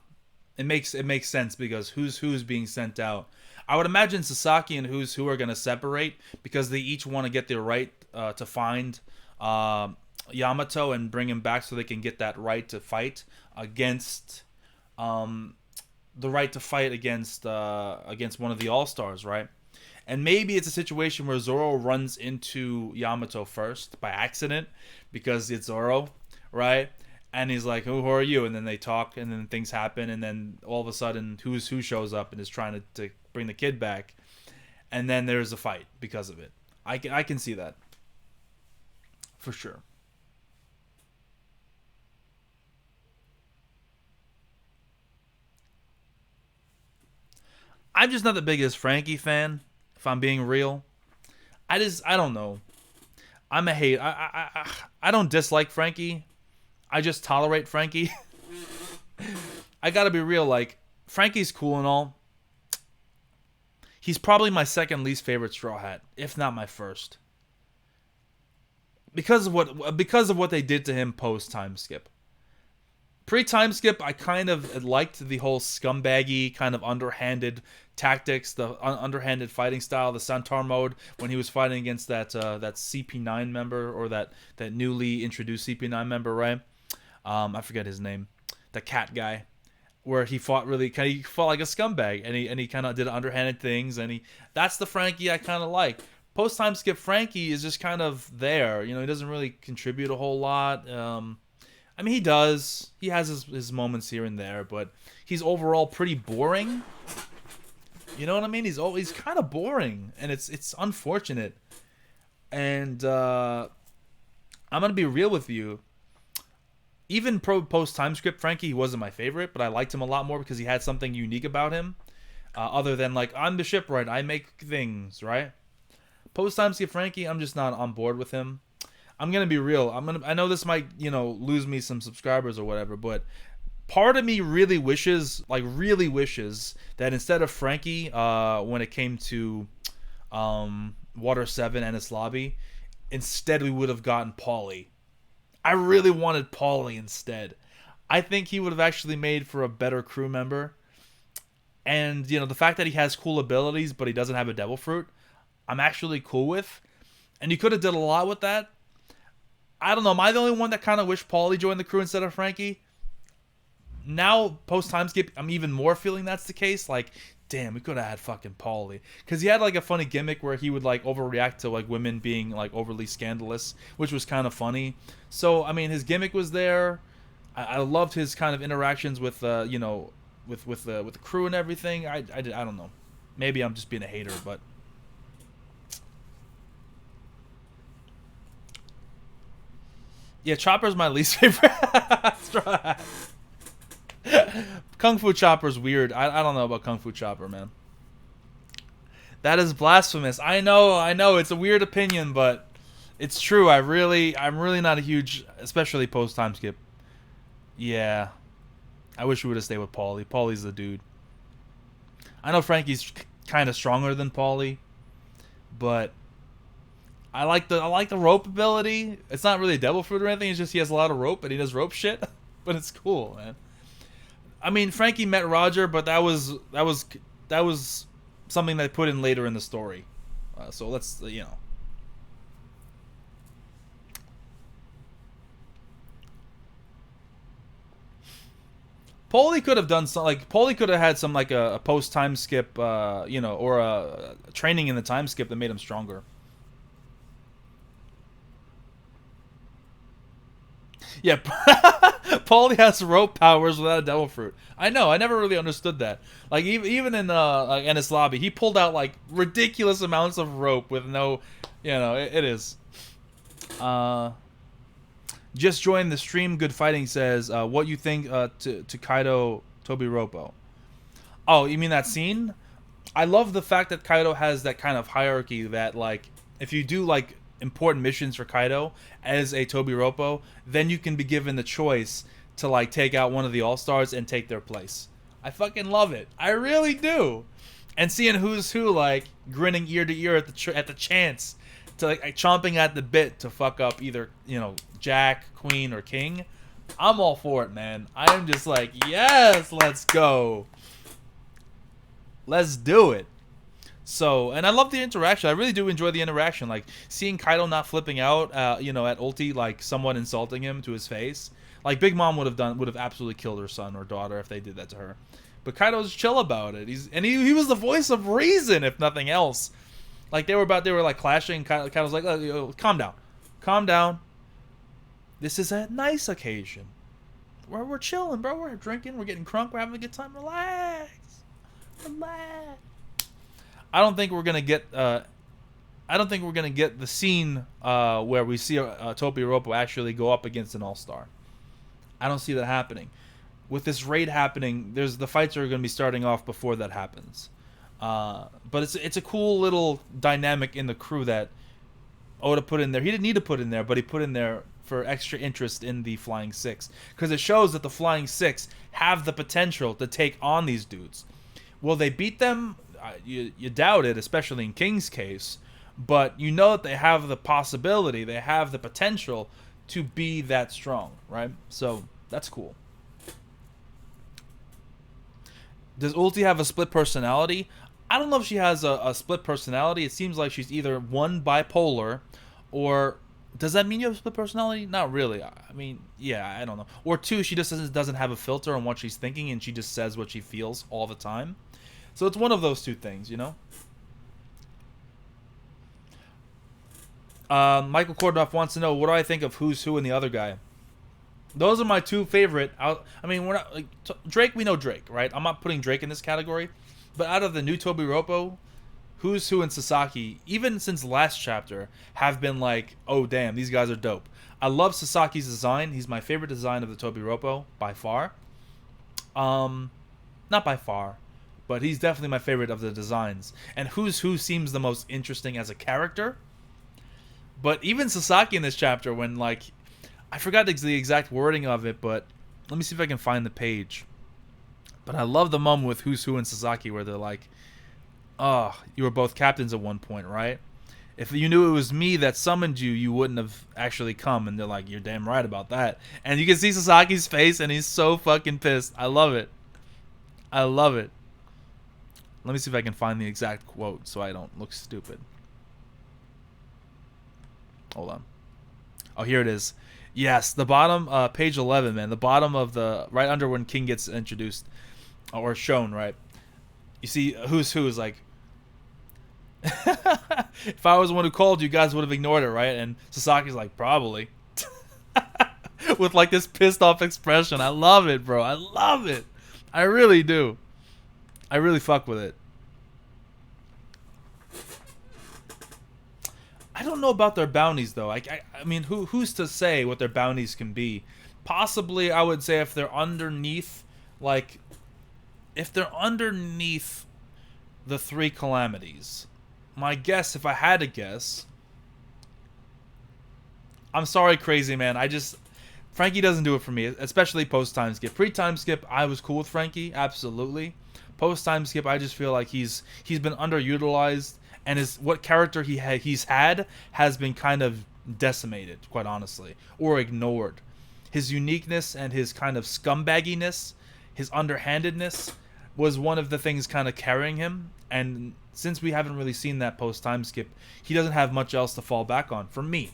Speaker 1: it makes sense because who's being sent out. I would imagine Sasaki and who's who are gonna separate because they each want to get their right to find Yamato and bring him back so they can get that right to fight against the right to fight against one of the All Stars, right? And maybe it's a situation where Zoro runs into Yamato first by accident because it's Zoro, right? And he's like, "Who are you?" And then they talk, and then things happen, and then all of a sudden, who's who shows up and is trying to bring the kid back, and then there's a fight because of it. I can see that for sure. I'm just not the biggest Frankie fan, if I'm being real. I don't know. I'm a hate. I don't dislike Frankie. I just tolerate Frankie. I gotta be real. Like Frankie's cool and all. He's probably my second least favorite Straw Hat, if not my first, because of what they did to him post time skip. Pre time skip, I kind of liked the whole scumbaggy kind of underhanded tactics, the underhanded fighting style, the Centaur mode when he was fighting against that CP9 member or that newly introduced CP9 member, right? I forget his name, the cat guy, where he fought he fought like a scumbag, and he kind of did underhanded things, and that's the Frankie I kind of like. Post time skip Frankie is just kind of there, he doesn't really contribute a whole lot. I mean, he does. He has his moments here and there, but he's overall pretty boring. You know what I mean? He's kind of boring, and it's unfortunate. And I'm gonna be real with you. Even post time script Frankie, he wasn't my favorite, but I liked him a lot more because he had something unique about him, other than like I'm the shipwright, I make things right. Post time skip Frankie, I'm just not on board with him. I'm gonna be real. I know this might lose me some subscribers or whatever, but part of me really wishes that instead of Frankie, when it came to Water 7 and its lobby, instead we would have gotten Paulie. I really wanted Paulie instead. I think he would have actually made for a better crew member. And the fact that he has cool abilities but he doesn't have a devil fruit, I'm actually cool with. And you could have did a lot with that. I don't know. Am I the only one that kind of wished Paulie joined the crew instead of Frankie? Now, post time skip, I'm even more feeling that's the case. Like, damn, we could have had fucking Paulie. Because he had like a funny gimmick where he would like overreact to like women being like overly scandalous, which was kind of funny. So, I mean, his gimmick was there. I loved his kind of interactions with, with the crew and everything. I don't know. Maybe I'm just being a hater, but yeah, Chopper's my least favorite. Kung Fu Chopper's weird. I don't know about Kung Fu Chopper, man. That is blasphemous. I know. It's a weird opinion, but it's true. I'm really not a huge, especially post time skip. Yeah. I wish we would have stayed with Paulie. Paulie's the dude. I know Frankie's kind of stronger than Paulie, but I like the rope ability. It's not really a devil fruit or anything. It's just he has a lot of rope and he does rope shit. But it's cool, man. I mean, Frankie met Roger, but that was something they put in later in the story. So let's. Paulie could have done some like Paulie could have had some like a post time skip, or a training in the time skip that made him stronger. Yeah, Paulie has rope powers without a devil fruit. I know. I never really understood that. Like even in like Ennis Lobby, he pulled out like ridiculous amounts of rope with no, it is. Uh, just joined the stream. Good fighting says, what you think to Kaido Toby Roppo? Oh, you mean that scene? I love the fact that Kaido has that kind of hierarchy that like if you do like important missions for Kaido as a Tobiropo, then you can be given the choice to like take out one of the All-Stars and take their place. I fucking love it. I really do. And seeing who's who like grinning ear to ear at the chance to like chomping at the bit to fuck up either, you know, Jack, Queen, or King. I'm all for it, man. I am just like, yes, let's go. Let's do it. So, and I love the interaction. I really do enjoy the interaction. Like, seeing Kaido not flipping out, you know, at ulti, like, someone insulting him to his face. Like, Big Mom would have absolutely killed her son or daughter if they did that to her. But Kaido's chill about it. He was the voice of reason, if nothing else. Like, they were like, clashing. Kaido's like, oh, calm down. Calm down. This is a nice occasion. We're chilling, bro. We're drinking. We're getting crunk. We're having a good time. Relax. Relax. I don't think we're gonna get the scene where we see Tobiropo actually go up against an All-Star. I don't see that happening. With this raid happening, the fights are gonna be starting off before that happens. But it's a cool little dynamic in the crew that Oda put in there. He didn't need to put in there, but he put in there for extra interest in the Flying Six, because it shows that the Flying Six have the potential to take on these dudes. Will they beat them? You doubt it, especially in King's case, but you know that they have the possibility, they have the potential to be that strong, right? So that's cool. Does Ulti have a split personality? I don't know if she has a split personality. It seems like she's either one bipolar, or does that mean you have a split personality? Not really. I mean, yeah, I don't know. Or two, she just doesn't have a filter on what she's thinking, and she just says what she feels all the time. So it's one of those two things, you know? Michael Kordoff wants to know, what do I think of Who's Who and the other guy? Those are my two favorite. I mean, we're not like Drake. We know Drake, right? I'm not putting Drake in this category. But out of the new Tobiropo, Who's Who and Sasaki, even since last chapter, have been like, oh damn, these guys are dope. I love Sasaki's design. He's my favorite design of the Tobiropo by far. Not by far, but he's definitely my favorite of the designs. And Who's Who seems the most interesting as a character. But even Sasaki in this chapter, when like, I forgot the exact wording of it, but let me see if I can find the page. But I love the moment with Who's Who and Sasaki where they're like, oh, you were both captains at one point, right? If you knew it was me that summoned you, you wouldn't have actually come. And they're like, you're damn right about that. And you can see Sasaki's face, and he's so fucking pissed. I love it. I love it. Let me see if I can find the exact quote so I don't look stupid. Hold on. Oh, here it is. Yes, the bottom, page 11, man. The bottom of the, right under when King gets introduced, or shown, right? You see Who's Who is like, if I was the one who called, you guys would have ignored it, right? And Sasaki's like, probably. With like this pissed off expression. I love it, bro. I love it. I really do. I really fuck with it. I don't know about their bounties though. I mean, who's to say what their bounties can be? Possibly, I would say if they're underneath, like, if they're underneath the 3 calamities. My guess, if I had to guess, I'm sorry, crazy man. Frankie doesn't do it for me, especially post time skip. Pre time skip, I was cool with Frankie, absolutely. Post time skip, I just feel like he's been underutilized. And what character he's had has been kind of decimated, quite honestly, or ignored. His uniqueness and his kind of scumbagginess, his underhandedness, was one of the things kind of carrying him. And since we haven't really seen that post time skip, he doesn't have much else to fall back on. For me,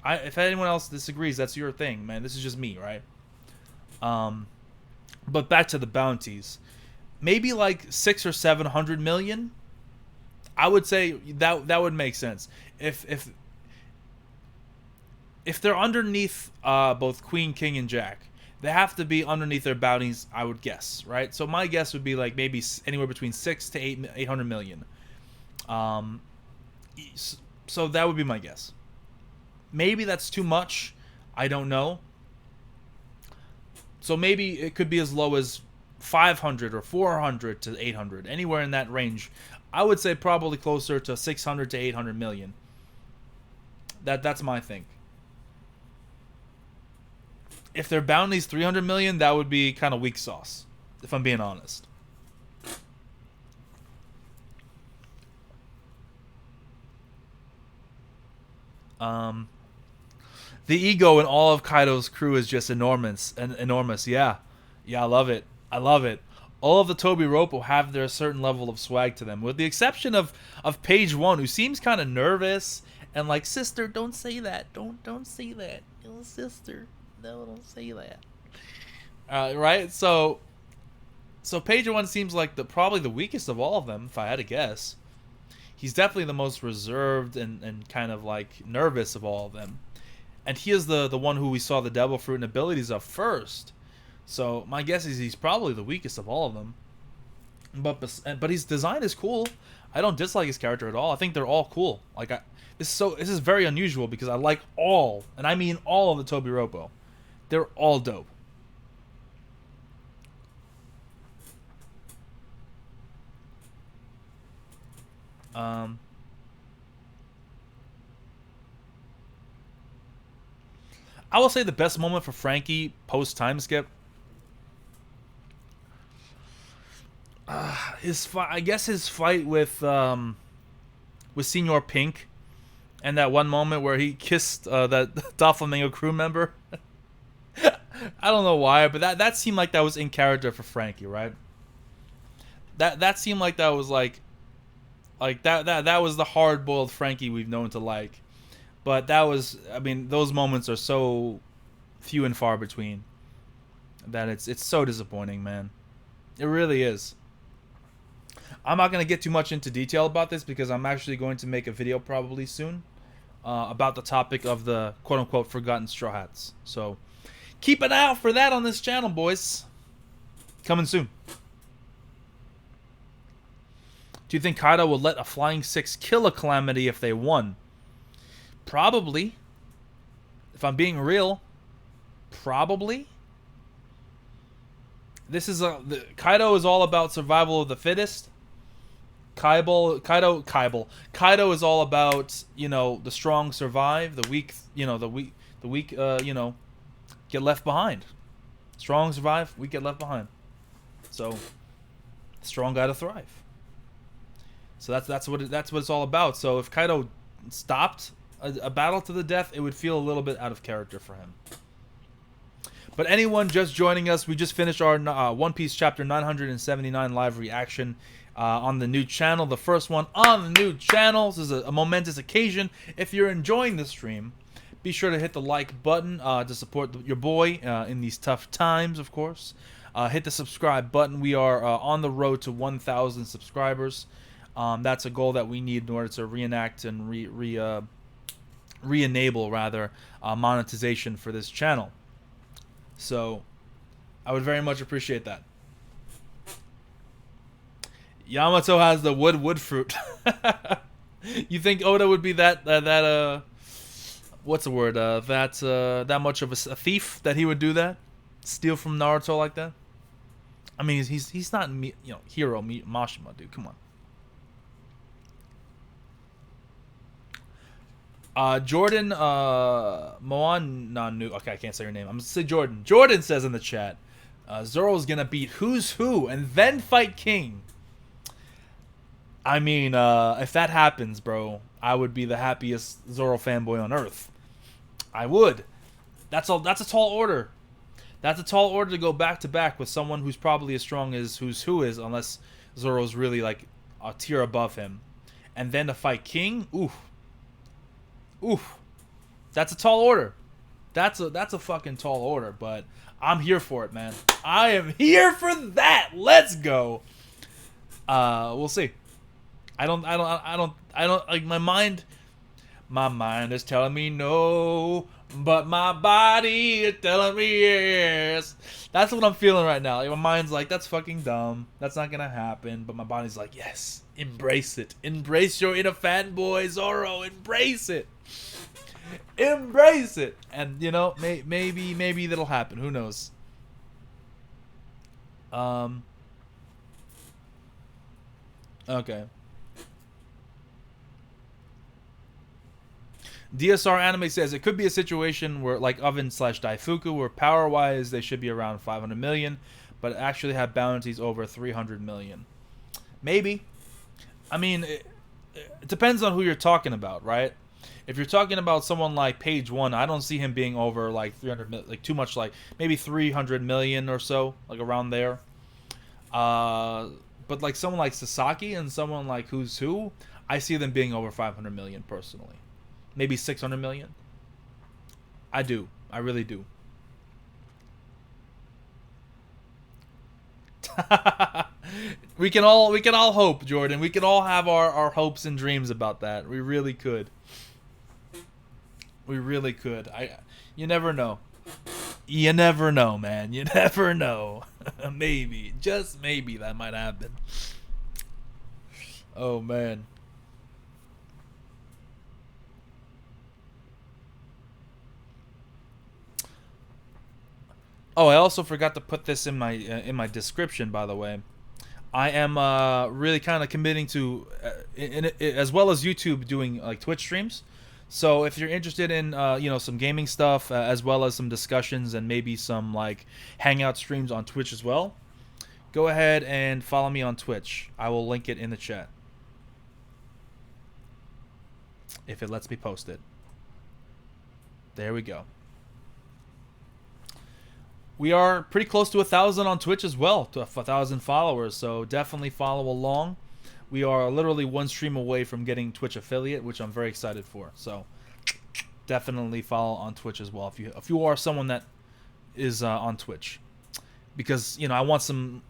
Speaker 1: if anyone else disagrees, that's your thing, man. This is just me, right? But back to the bounties, maybe like 600 or 700 million. I would say that would make sense if they're underneath both Queen, King, and Jack. They have to be underneath their bounties, I would guess, right? So my guess would be like maybe anywhere between 600 to 800 million. So that would be my guess. Maybe that's too much. I don't know. So maybe it could be as low as 500 or 400 to 800, anywhere in that range. I would say probably closer to 600 to 800 million. That's my thing. If their bounty's 300 million, that would be kind of weak sauce, if I'm being honest. The ego in all of Kaido's crew is just enormous and enormous. Yeah, I love it. I love it. All of the Toby Roppo have their certain level of swag to them, with the exception of Page One, who seems kind of nervous and like, sister, don't say that. Don't say that. Oh, sister, no, don't say that. Right? So Page One seems like probably the weakest of all of them, if I had to guess. He's definitely the most reserved and kind of like nervous of all of them. And he is the one who we saw the Devil Fruit and abilities of first. So my guess is he's probably the weakest of all of them. But his design is cool. I don't dislike his character at all. I think they're all cool. Like this is very unusual because I like all, and I mean all of the Toby Roppo. They're all dope. I will say the best moment for Franky post time skip. I guess his fight with Senor Pink, and that one moment where he kissed that Doflamingo crew member. I don't know why, but that seemed like that was in character for Franky, right? That seemed like that was like that was the hard boiled Franky we've known to like. But that was, I mean, those moments are so few and far between that it's so disappointing, man. It really is. I'm not going to get too much into detail about this because I'm actually going to make a video probably soon about the topic of the quote-unquote forgotten Straw Hats. So keep an eye out for that on this channel, boys. Coming soon. Do you think Kaido will let a Flying Six kill a Calamity if they won? Probably. If I'm being real, probably. This is Kaido is all about survival of the fittest. Kaido is all about, the strong survive, the weak, the weak, get left behind. Strong survive, weak get left behind. So, strong gotta thrive. So that's what it's all about. So if Kaido stopped a battle to the death, it would feel a little bit out of character for him. But anyone just joining us, we just finished our One Piece chapter 979 live reaction on the new channel. The first one on the new channel. This is a momentous occasion. If you're enjoying the stream, be sure to hit the like button to support your boy in these tough times, of course. Hit the subscribe button. We are on the road to 1,000 subscribers. That's a goal that we need in order to reenact and re-enable monetization for this channel. So I would very much appreciate that. Yamato has the wood fruit. You think Oda would be that what's the word, that much of a thief that he would do that, steal from Naruto like that? I mean, he's not hero Mashima, dude. Come on. Jordan Moananu. Okay, I can't say your name. I'm gonna say Jordan. Jordan says in the chat, Zoro's gonna beat Who's Who and then fight King. I mean, if that happens, bro, I would be the happiest Zoro fanboy on earth. I would. That's a tall order. That's a tall order to go back to back with someone who's probably as strong as Who's Who is, unless Zoro's really like a tier above him, and then to fight King. Oof. That's a tall order. That's a fucking tall order, but I'm here for it, man. I am here for that. Let's go. We'll see. I don't like my mind is telling me no, but my body is telling me yes. That's what I'm feeling right now. Like, my mind's like, that's fucking dumb. That's not gonna happen. But my body's like, yes, embrace it. Embrace your inner fanboy, Zoro. Embrace it. Embrace it. And maybe that'll happen. Who knows? Okay. DSR Anime says it could be a situation where, like Oven slash Daifuku, where power-wise they should be around 500 million, but actually have bounties over 300 million. Maybe. I mean, it depends on who you're talking about, right? If you're talking about someone like Page One, I don't see him being over like 300, like too much, like maybe 300 million or so, like around there. But like someone like Sasaki and someone like Who's Who, I see them being over 500 million personally. Maybe 600 million. I do. I really do. we can all hope, Jordan. We can all have our hopes and dreams about that. We really could. We really could. You never know. You never know, man. You never know. Maybe, just maybe that might happen. Oh man. Oh, I also forgot to put this in my description, by the way. I am really kind of committing to, as well as YouTube, doing like Twitch streams. So if you're interested in some gaming stuff, as well as some discussions and maybe some like hangout streams on Twitch as well, go ahead and follow me on Twitch. I will link it in the chat if it lets me post it. There we go. We are pretty close to 1,000 on Twitch as well, to 1,000 followers, so definitely follow along. We are literally one stream away from getting Twitch affiliate, which I'm very excited for. So definitely follow on Twitch as well if you are someone that is on Twitch, because I want some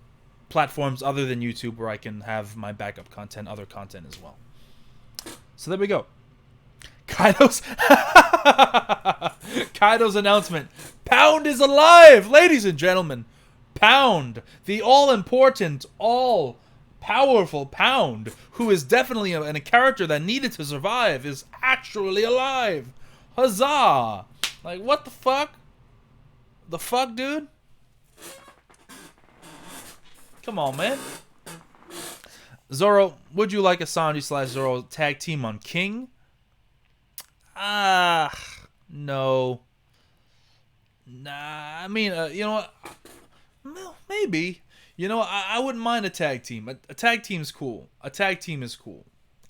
Speaker 1: platforms other than YouTube where I can have my backup content, other content as well. So there we go. Kaido's announcement. Pound is alive, ladies and gentlemen. Pound, the all-important, all-powerful Pound, who is definitely a character that needed to survive, is actually alive. Huzzah! Like, what the fuck? The fuck, dude? Come on, man. Zoro, would you like a Sanji / Zoro tag team on King? No. Nah, I mean, you know what? Well, maybe. I wouldn't mind a tag team. A tag team's cool. A tag team is cool.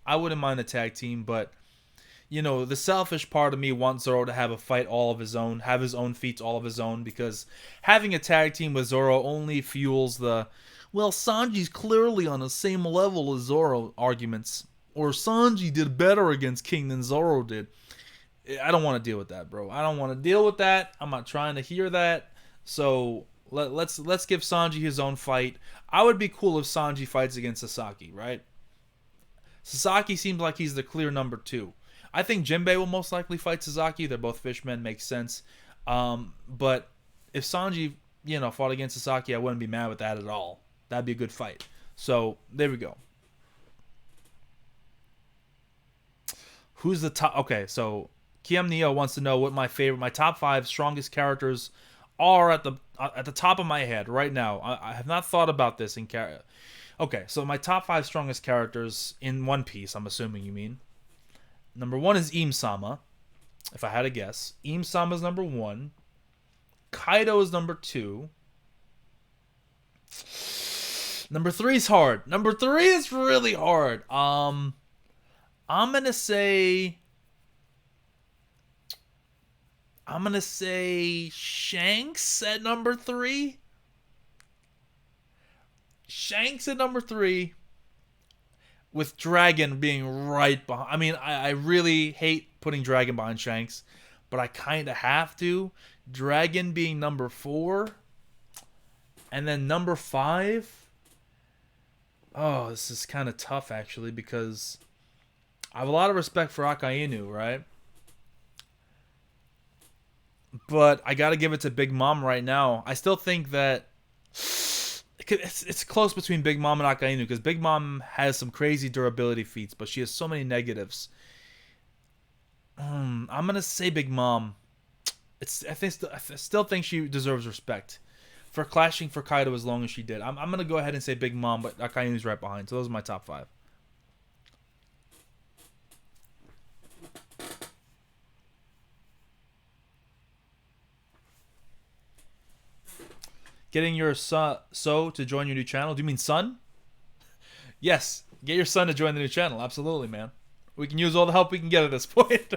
Speaker 1: I wouldn't mind a tag team, but, the selfish part of me wants Zoro to have a fight all of his own, have his own feats all of his own, because having a tag team with Zoro only fuels the, well, Sanji's clearly on the same level as Zoro arguments, or Sanji did better against King than Zoro did. I don't want to deal with that, bro. I don't want to deal with that. I'm not trying to hear that. So let's give Sanji his own fight. I would be cool if Sanji fights against Sasaki, right? Sasaki seems like he's the clear number 2. I think Jinbei will most likely fight Sasaki. They're both fishmen, makes sense. But if Sanji, fought against Sasaki, I wouldn't be mad with that at all. That'd be a good fight. So there we go. Who's the top? Okay, so Kiem Neo wants to know what my top 5 strongest characters are at the top of my head right now. I have not thought about this in character. Okay, so my top 5 strongest characters in One Piece, I'm assuming you mean. Number 1 is Im-sama, if I had to guess. Im-sama is number 1. Kaido is number 2. Number 3 is hard. Number 3 is really hard. I'm gonna say Shanks at number 3. Shanks at number 3. With Dragon being right behind. I mean, I really hate putting Dragon behind Shanks, but I kind of have to. Dragon being number 4. And then number 5. Oh, this is kind of tough, actually, because I have a lot of respect for Akainu, right? But I got to give it to Big Mom right now. I still think that it's close between Big Mom and Akainu, because Big Mom has some crazy durability feats, but she has so many negatives. I'm going to say Big Mom. I still think she deserves respect for clashing for Kaido as long as she did. I'm going to go ahead and say Big Mom, but Akainu's right behind. So those are my top 5. Getting your so to join your new channel. Do you mean son? Yes. Get your son to join the new channel. Absolutely, man. We can use all the help we can get at this point.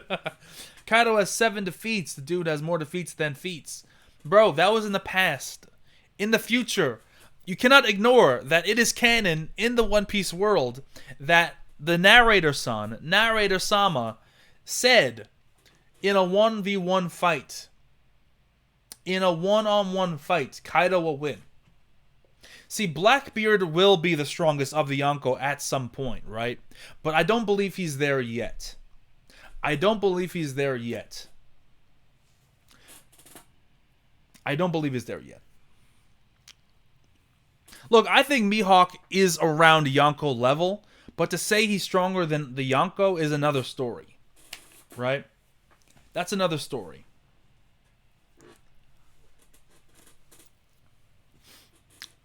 Speaker 1: Kaido has 7 defeats. The dude has more defeats than feats. Bro, that was in the past. In the future, you cannot ignore that it is canon in the One Piece world that the narrator Sama, said in a 1v1 fight, in a one-on-one fight, Kaido will win. See, Blackbeard will be the strongest of the Yonko at some point, right? But I don't believe he's there yet. I don't believe he's there yet. Look, I think Mihawk is around Yonko level, but to say he's stronger than the Yonko is another story, right? That's another story.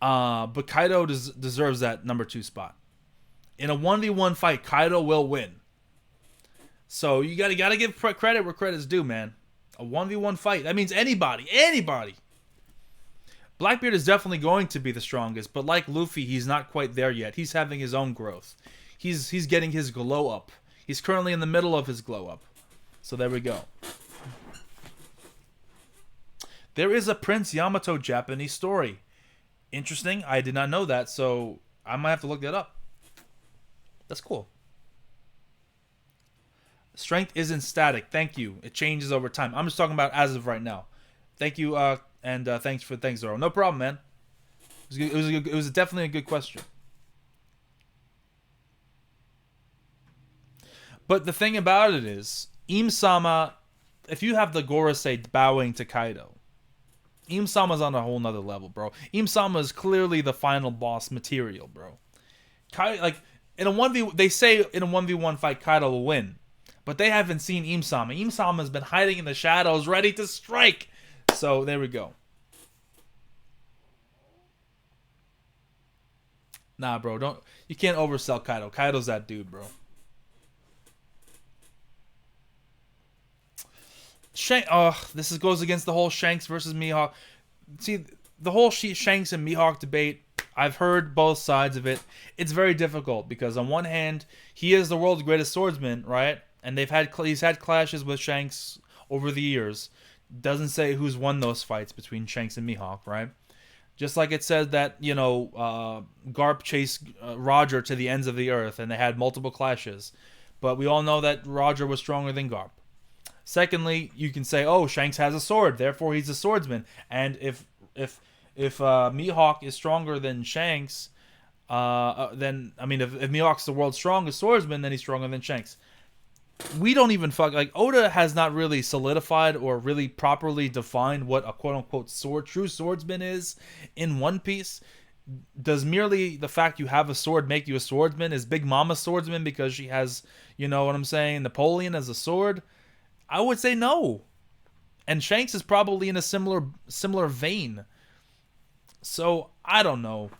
Speaker 1: But Kaido deserves that number 2 spot. In a 1v1 fight, Kaido will win. So you gotta give credit where credit's due, man. A 1v1 fight. That means anybody. Blackbeard is definitely going to be the strongest, but like Luffy, he's not quite there yet. He's having his own growth. He's getting his glow up. He's currently in the middle of his glow up. So there we go. There is a Prince Yamato Japanese story. Interesting. I did not know that, so I might have to look that up. That's cool. Strength isn't static. Thank you. It changes over time. I'm just talking about as of right now. Thank you, and thanks, Zoro. No problem, man. It was definitely a good question. But the thing about it is, Im-sama, if you have the Gorosei bowing to Kaido, Im-sama's on a whole nother level, bro. Im-sama is clearly the final boss material, bro. Like, in a 1v... They say in a 1v1 fight, Kaido will win. But they haven't seen Im-sama. Im-sama's been hiding in the shadows, ready to strike. So, there we go. Nah, bro, you can't oversell Kaido. Kaido's that dude, bro. This goes against the whole Shanks versus Mihawk. See, the whole Shanks and Mihawk debate, I've heard both sides of it. It's very difficult because on one hand, he is the world's greatest swordsman, right? And he's had clashes with Shanks over the years. Doesn't say who's won those fights between Shanks and Mihawk, right? Just like it said that, you know, Garp chased Roger to the ends of the earth and they had multiple clashes. But we all know that Roger was stronger than Garp. Secondly, you can say, oh, Shanks has a sword, therefore he's a swordsman. And if Mihawk is stronger than Shanks, then, I mean, if Mihawk's the world's strongest swordsman, then he's stronger than Shanks. We don't even like, Oda has not really solidified or really properly defined what a quote-unquote true swordsman is in One Piece. Does merely the fact you have a sword make you a swordsman? Is Big Mama swordsman because she has, you know what I'm saying, Napoleon as a sword? I would say no. And Shanks is probably in a similar vein. So, I don't know.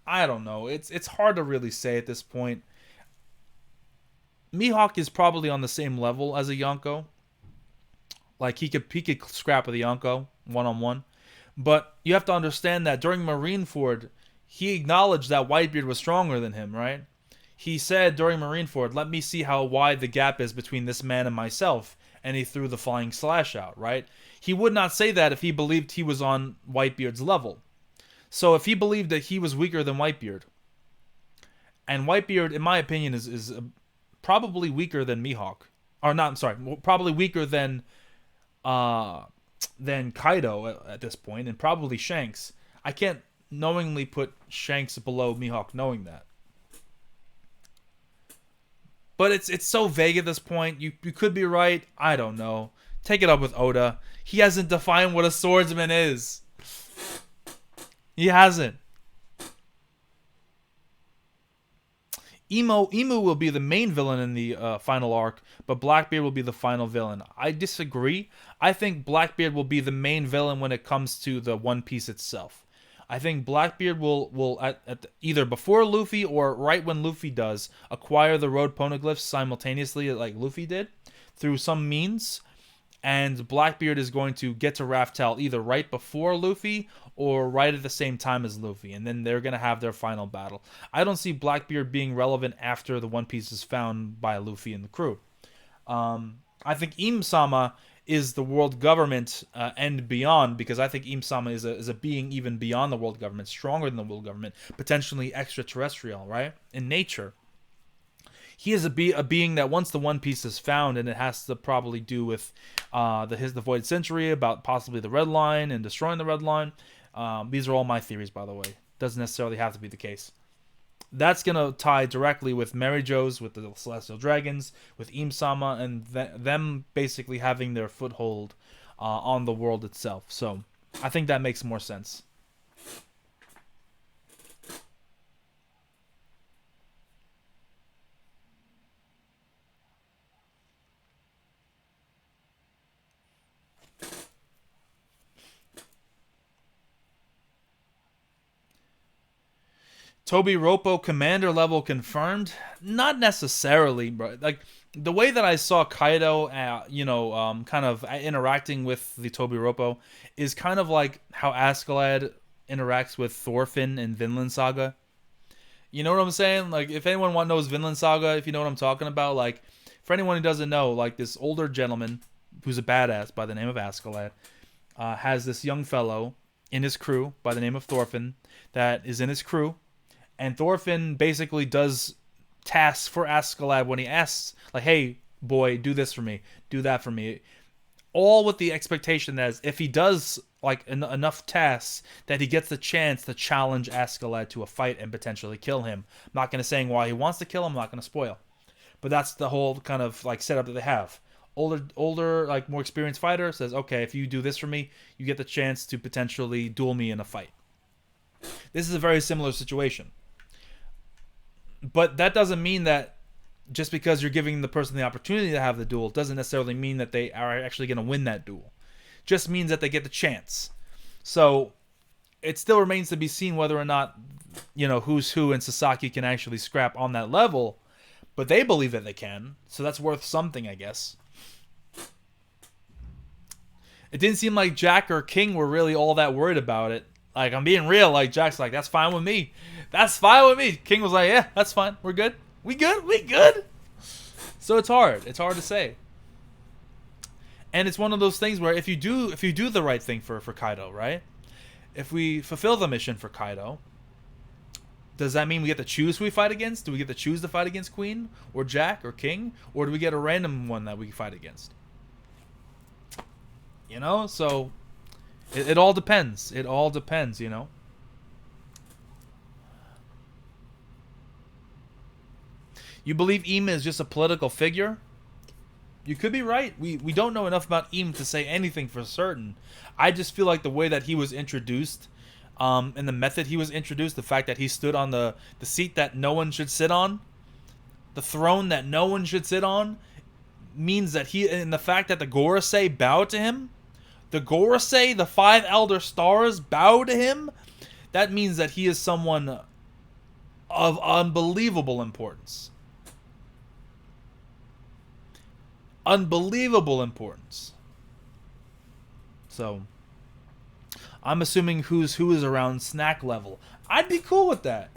Speaker 1: It's hard to really say at this point. Mihawk is probably on the same level as a Yonko. Like, he could scrap with a Yonko one-on-one. But you have to understand that during Marineford, he acknowledged that Whitebeard was stronger than him, right? He said during Marineford, let me see how wide the gap is between this man and myself. And he threw the flying slash out, right? He would not say that if he believed he was on Whitebeard's level. So if he believed that he was weaker than Whitebeard, and Whitebeard, in my opinion, is probably weaker than Mihawk, or not, I'm sorry, probably weaker than Kaido at this point, and probably Shanks. I can't knowingly put Shanks below Mihawk knowing that. But it's so vague at this point. You could be right. I don't know. Take it up with Oda. He hasn't defined what a swordsman is. He hasn't. Imu will be the main villain in the final arc, but Blackbeard will be the final villain. I disagree. I think Blackbeard will be the main villain when it comes to the One Piece itself. I think Blackbeard will either before Luffy or right when Luffy does, acquire the road poneglyphs simultaneously like Luffy did through some means. and Blackbeard is going to get to Raftel either right before Luffy or right at the same time as Luffy, and then they're going to have their final battle. I don't see Blackbeard being relevant after the One Piece is found by Luffy and the crew. I think Im-sama is the world government and beyond, because I think Im-sama is a being even beyond the world government, stronger than the world government, potentially extraterrestrial, right? In nature. He is a being that once the One Piece is found, and it has to probably do with the Void Century, about possibly the Red Line and destroying the Red Line. These are all my theories, by the way. Doesn't necessarily have to be the case. That's going to tie directly with Mary Jo's, with the Celestial Dragons, with Im-sama, and them basically having their foothold on the world itself. So I think that makes more sense. Tobiropo commander level confirmed? Not necessarily, bro. Like, the way that I saw Kaido, kind of interacting with the Tobiropo is kind of like how Askeladd interacts with Thorfinn in Vinland Saga. You know what I'm saying? Like, if anyone knows Vinland Saga, if you know what I'm talking about, like, for anyone who doesn't know, like, this older gentleman who's a badass by the name of Askeladd has this young fellow in his crew by the name of Thorfinn that is in his crew. And Thorfinn basically does tasks for Askeladd when he asks, like, hey, boy, do this for me, do that for me. All with the expectation that if he does like enough tasks, that he gets the chance to challenge Askeladd to a fight and potentially kill him. I'm not going to say why he wants to kill him, I'm not going to spoil. But that's the whole kind of like setup that they have. Older, like more experienced fighter says, okay, if you do this for me, you get the chance to potentially duel me in a fight. This is a very similar situation. But that doesn't mean that just because you're giving the person the opportunity to have the duel doesn't necessarily mean that they are actually going to win that duel. Just means that they get the chance. So it still remains to be seen whether or not, who's who and Sasaki can actually scrap on that level. But they believe that they can. So that's worth something, I guess. It didn't seem like Jack or King were really all that worried about it. Like, I'm being real. Like, Jack's like, that's fine with me. That's fine with me. King was like, yeah, that's fine. We're good. We good? We good? So it's hard. It's hard to say. And it's one of those things where if you do the right thing for Kaido, right? If we fulfill the mission for Kaido, does that mean we get to choose who we fight against? Do we get to choose to fight against Queen or Jack or King? Or do we get a random one that we fight against? So it all depends. It all depends, You believe Im is just a political figure? You could be right. We don't know enough about Im to say anything for certain. I just feel like the way that he was introduced, and the method he was introduced, the fact that he stood on the seat that no one should sit on, the throne that no one should sit on, means that and the fact that the Gorosei bowed to him, the Gorosei, the 5 Elder Stars, bow to him, that means that he is someone of unbelievable importance. Unbelievable importance. So, I'm assuming who is around snack level. I'd be cool with that.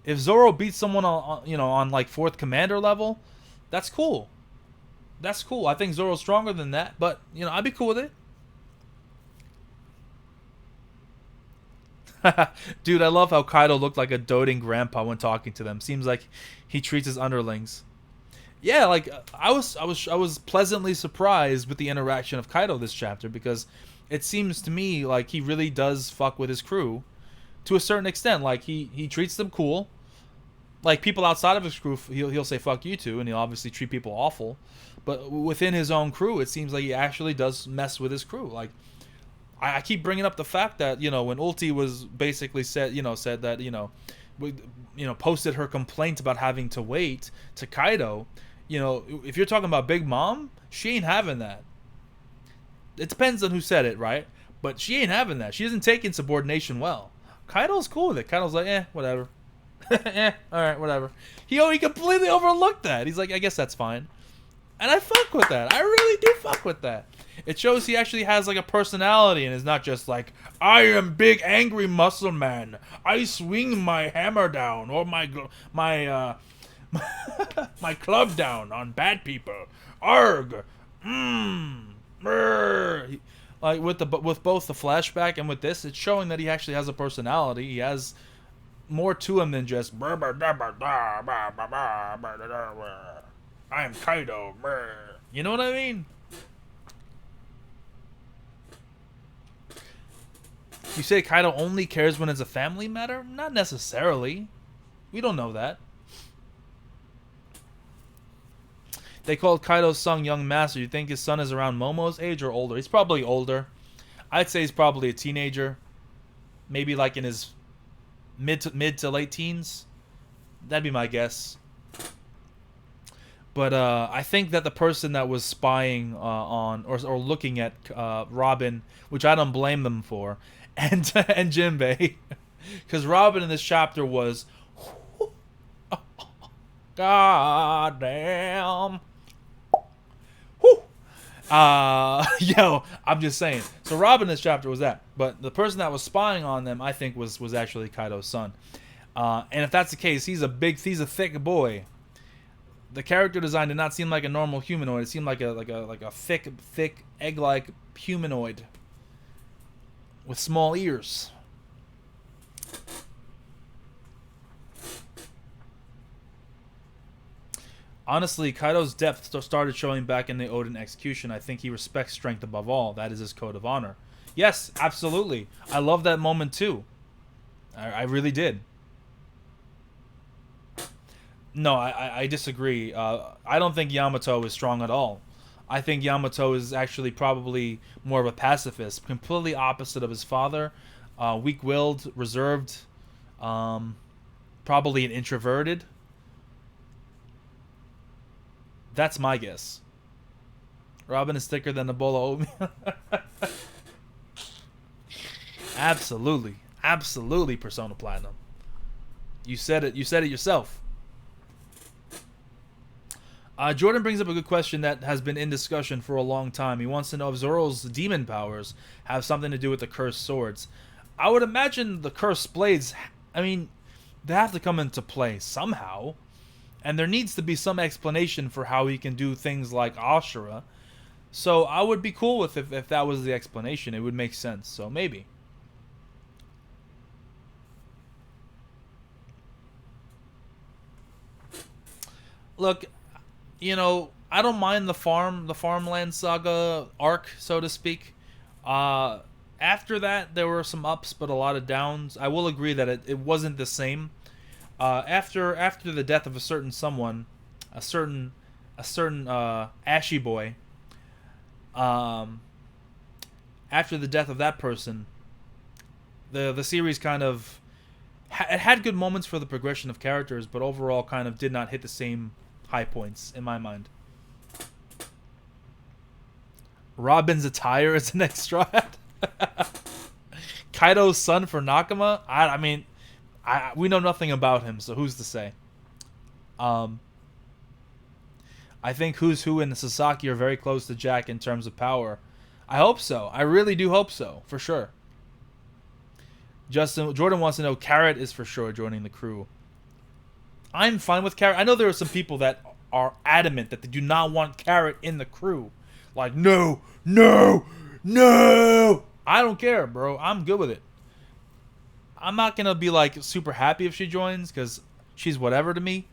Speaker 1: If Zoro beats someone on like 4th commander level, that's cool. That's cool. I think Zoro's stronger than that, but I'd be cool with it. Dude, I love how Kaido looked like a doting grandpa when talking to them. Seems like he treats his underlings. Yeah, like I was pleasantly surprised with the interaction of Kaido this chapter, because it seems to me like he really does fuck with his crew to a certain extent. Like he treats them cool. Like people outside of his crew, he'll say fuck you to, and he'll obviously treat people awful. But within his own crew, it seems like he actually does mess with his crew. Like I keep bringing up the fact that when Ulti was basically said that posted her complaint about having to wait to Kaido. If you're talking about Big Mom, she ain't having that. It depends on who said it, right? But she ain't having that. She isn't taking subordination well. Kaido's cool with it. Kaido's like, whatever. Alright, whatever. He completely overlooked that. He's like, I guess that's fine. And I fuck with that. I really do fuck with that. It shows he actually has like a personality and is not just like, I am big angry muscle man. I swing my hammer down or my club down on bad people. Arg. Like with both the flashback and with this, it's showing that he actually has a personality. He has more to him than just I am Kaido. You know what I mean? You say Kaido only cares when it's a family matter? Not necessarily. We don't know that. They called Kaido's son Young Master. You think his son is around Momo's age or older? He's probably older. I'd say he's probably a teenager. Maybe like in his mid to late teens. That'd be my guess. But I think that the person that was spying on or looking at Robin, which I don't blame them for, and Jinbei, because Robin in this chapter was, God damn. Yo, I'm just saying. So Robin in this chapter was that, but the person that was spying on them, I think, was actually Kaido's son. And if that's the case, he's a thick boy. The character design did not seem like a normal humanoid. It seemed like a thick egg-like humanoid with small ears. Honestly, Kaido's depth started showing back in the Oden execution. I think he respects strength above all. That is his code of honor. Yes, absolutely. I love that moment too. I really did. No, I disagree. I don't think Yamato is strong at all. I think Yamato is actually probably more of a pacifist, completely opposite of his father. Weak-willed, reserved, probably an introverted. That's my guess. Robin is thicker than a bowl of oatmeal. Absolutely. Absolutely, Persona Platinum. You said it. You said it yourself. Jordan brings up a good question that has been in discussion for a long time. He wants to know if Zoro's demon powers have something to do with the cursed swords. I would imagine the cursed blades, I mean, they have to come into play somehow. And there needs to be some explanation for how he can do things like Ashura. So I would be cool with if that was the explanation. It would make sense. So maybe. Look, you know, I don't mind the farmland saga arc, so to speak. After that, there were some ups, but a lot of downs. I will agree that it wasn't the same. After the death of a certain someone, a certain Ashy boy. After the death of that person, the series kind of it had good moments for the progression of characters, but overall kind of did not hit the same high points in my mind. Robin's attire is an extra. Kaido's son for Nakama. I mean. We know nothing about him, so who's to say? I think Who's Who and Sasaki are very close to Jack in terms of power. I hope so. I really do hope so, for sure. Jordan wants to know, Carrot is for sure joining the crew. I'm fine with Carrot. I know there are some people that are adamant that they do not want Carrot in the crew. Like, no. I don't care, bro. I'm good with it. I'm not gonna be like super happy if she joins because she's whatever to me.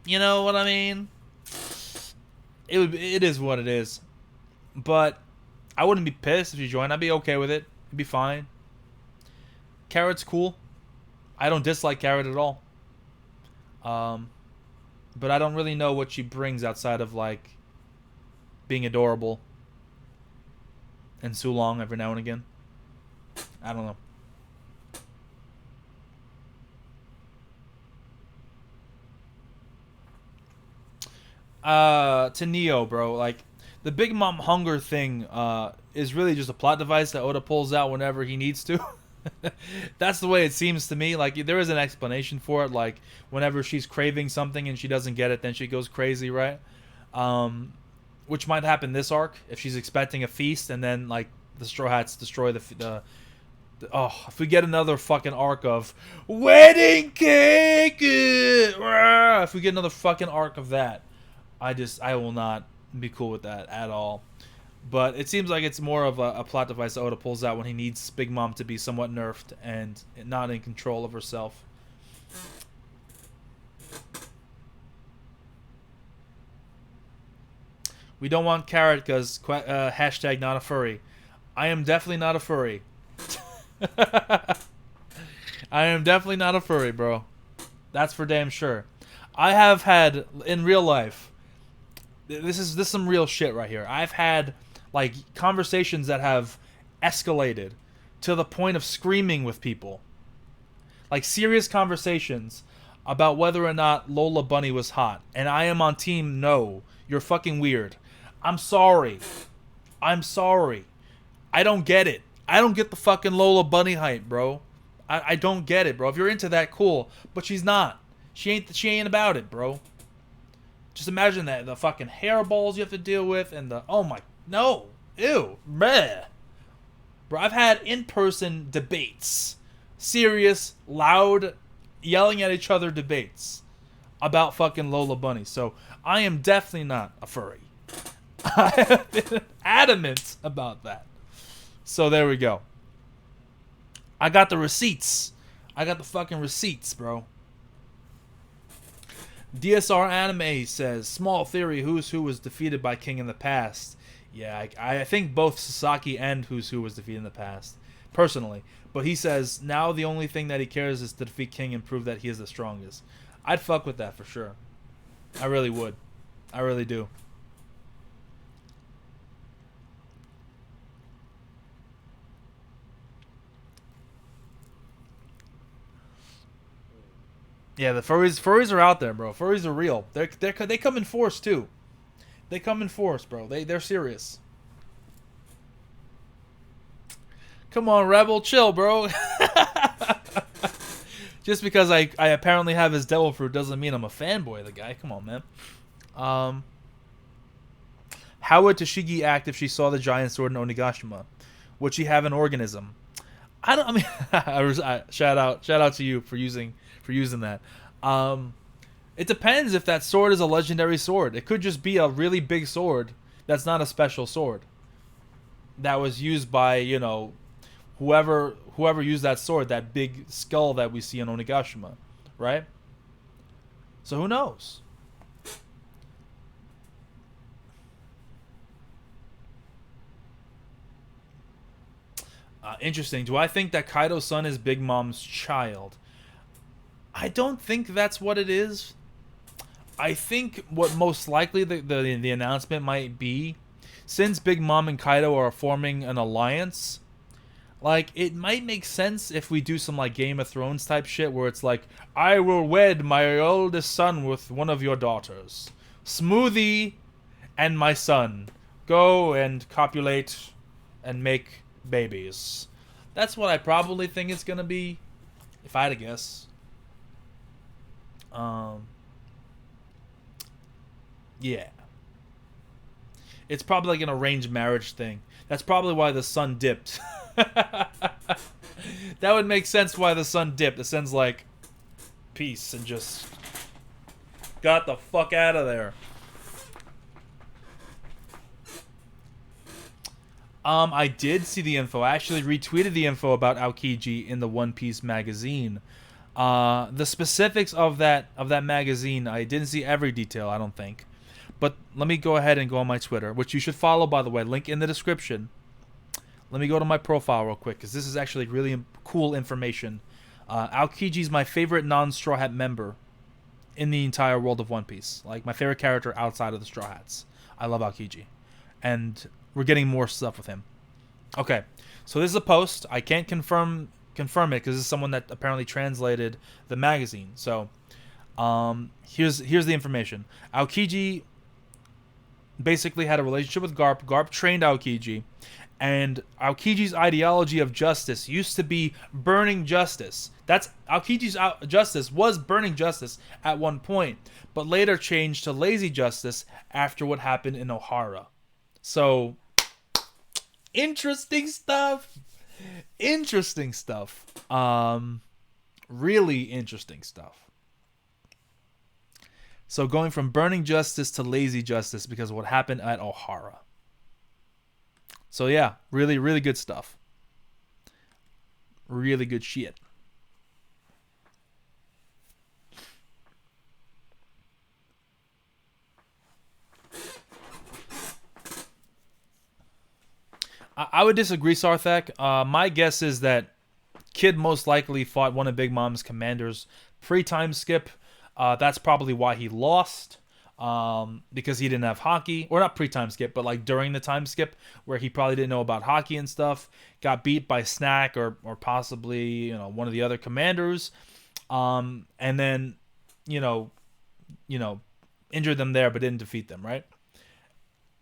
Speaker 1: You know what I mean? It is what it is. But I wouldn't be pissed if she joined. I'd be okay with it. It'd be fine. Carrot's cool. I don't dislike Carrot at all. But I don't really know what she brings outside of like being adorable. And Sulong every now and again. I don't know. To Neo, bro, like the Big Mom hunger thing is really just a plot device that Oda pulls out whenever he needs to. That's the way it seems to me. Like there is an explanation for it. Like whenever she's craving something and she doesn't get it, then she goes crazy, right? Which might happen this arc if she's expecting a feast and then like the Straw Hats destroy the oh, if we get another fucking arc of wedding cake, if we get another fucking arc of that, I will not be cool with that at all. But it seems like it's more of a plot device that Oda pulls out when he needs Big Mom to be somewhat nerfed and not in control of herself. We don't want Carrot because hashtag not a furry. I am definitely not a furry. I am definitely not a furry, bro. That's for damn sure. I have had in real life. This is some real shit right here. I've had like conversations that have escalated to the point of screaming with people. Like serious conversations about whether or not Lola Bunny was hot. And I am on team no. You're fucking weird. I'm sorry. I'm sorry. I don't get it. I don't get the fucking Lola Bunny hype, bro. I don't get it, bro. If you're into that, cool. But she's not. She ain't about it, bro. Just imagine that. The fucking hairballs you have to deal with and the... Oh my... No. Ew. Bleh. Bro, I've had in-person debates. Serious, loud, yelling at each other debates about fucking Lola Bunny. So, I am definitely not a furry. I have been adamant about that. So, there we go. I got the receipts. I got the fucking receipts, bro. DSR Anime says, small theory, Who's Who was defeated by King in the past. Yeah, I think both Sasaki and Who's Who was defeated in the past, personally. But he says, now the only thing that he cares is to defeat King and prove that he is the strongest. I'd fuck with that for sure. I really would. I really do. Yeah, the furries are out there, bro. Furries are real. They come in force too. They come in force, bro. They're serious. Come on, Rebel, chill, bro. Just because I apparently have his devil fruit doesn't mean I'm a fanboy of the guy. Come on, man. How would Toshigi act if she saw the giant sword in Onigashima? Would she have an organism? I mean, shout out to you for using that. It depends if that sword is a legendary sword. It could just be a really big sword that's not a special sword. That was used by, you know, whoever used that sword, that big skull that we see in Onigashima, right? So who knows? Interesting. Do I think that Kaido's son is Big Mom's child? I don't think that's what it is. I think what most likely the announcement might be, since Big Mom and Kaido are forming an alliance, like it might make sense if we do some like Game of Thrones type shit where it's like, I will wed my oldest son with one of your daughters. Smoothie and my son go and copulate and make babies. That's what I probably think it's gonna be, if I had to guess. Yeah. It's probably like an arranged marriage thing. That's probably why the son dipped. That would make sense why the son dipped. The son's like, peace, and just got the fuck out of there. I did see the info. I actually retweeted the info about Aokiji in the One Piece magazine. The specifics of that magazine, I didn't see every detail, I don't think. But let me go ahead and go on my Twitter, which you should follow, by the way. Link in the description. Let me go to my profile real quick, because this is actually really cool information. Aokiji's my favorite non-Straw Hat member in the entire world of One Piece. Like, my favorite character outside of the Straw Hats. I love Aokiji. And we're getting more stuff with him. Okay, so this is a post. I can't confirm it, because this is someone that apparently translated the magazine. So, here's the information. Aokiji basically had a relationship with Garp. Garp trained Aokiji, And Aokiji's ideology of justice used to be burning justice. That's Aokiji's justice was burning justice at one point, but later changed to lazy justice after what happened in Ohara. So, interesting stuff. Interesting stuff. Really interesting stuff. So going from burning justice to lazy justice because of what happened at Ohara. So yeah, really, really good stuff. Really good shit. I would disagree, Sarthak. My guess is that Kid most likely fought one of Big Mom's commanders pre-time skip. That's probably why he lost. Because he didn't have hockey, or not pre-time skip, but like during the time skip where he probably didn't know about hockey and stuff, got beat by Snack or possibly one of the other commanders, and then injured them there but didn't defeat them, right?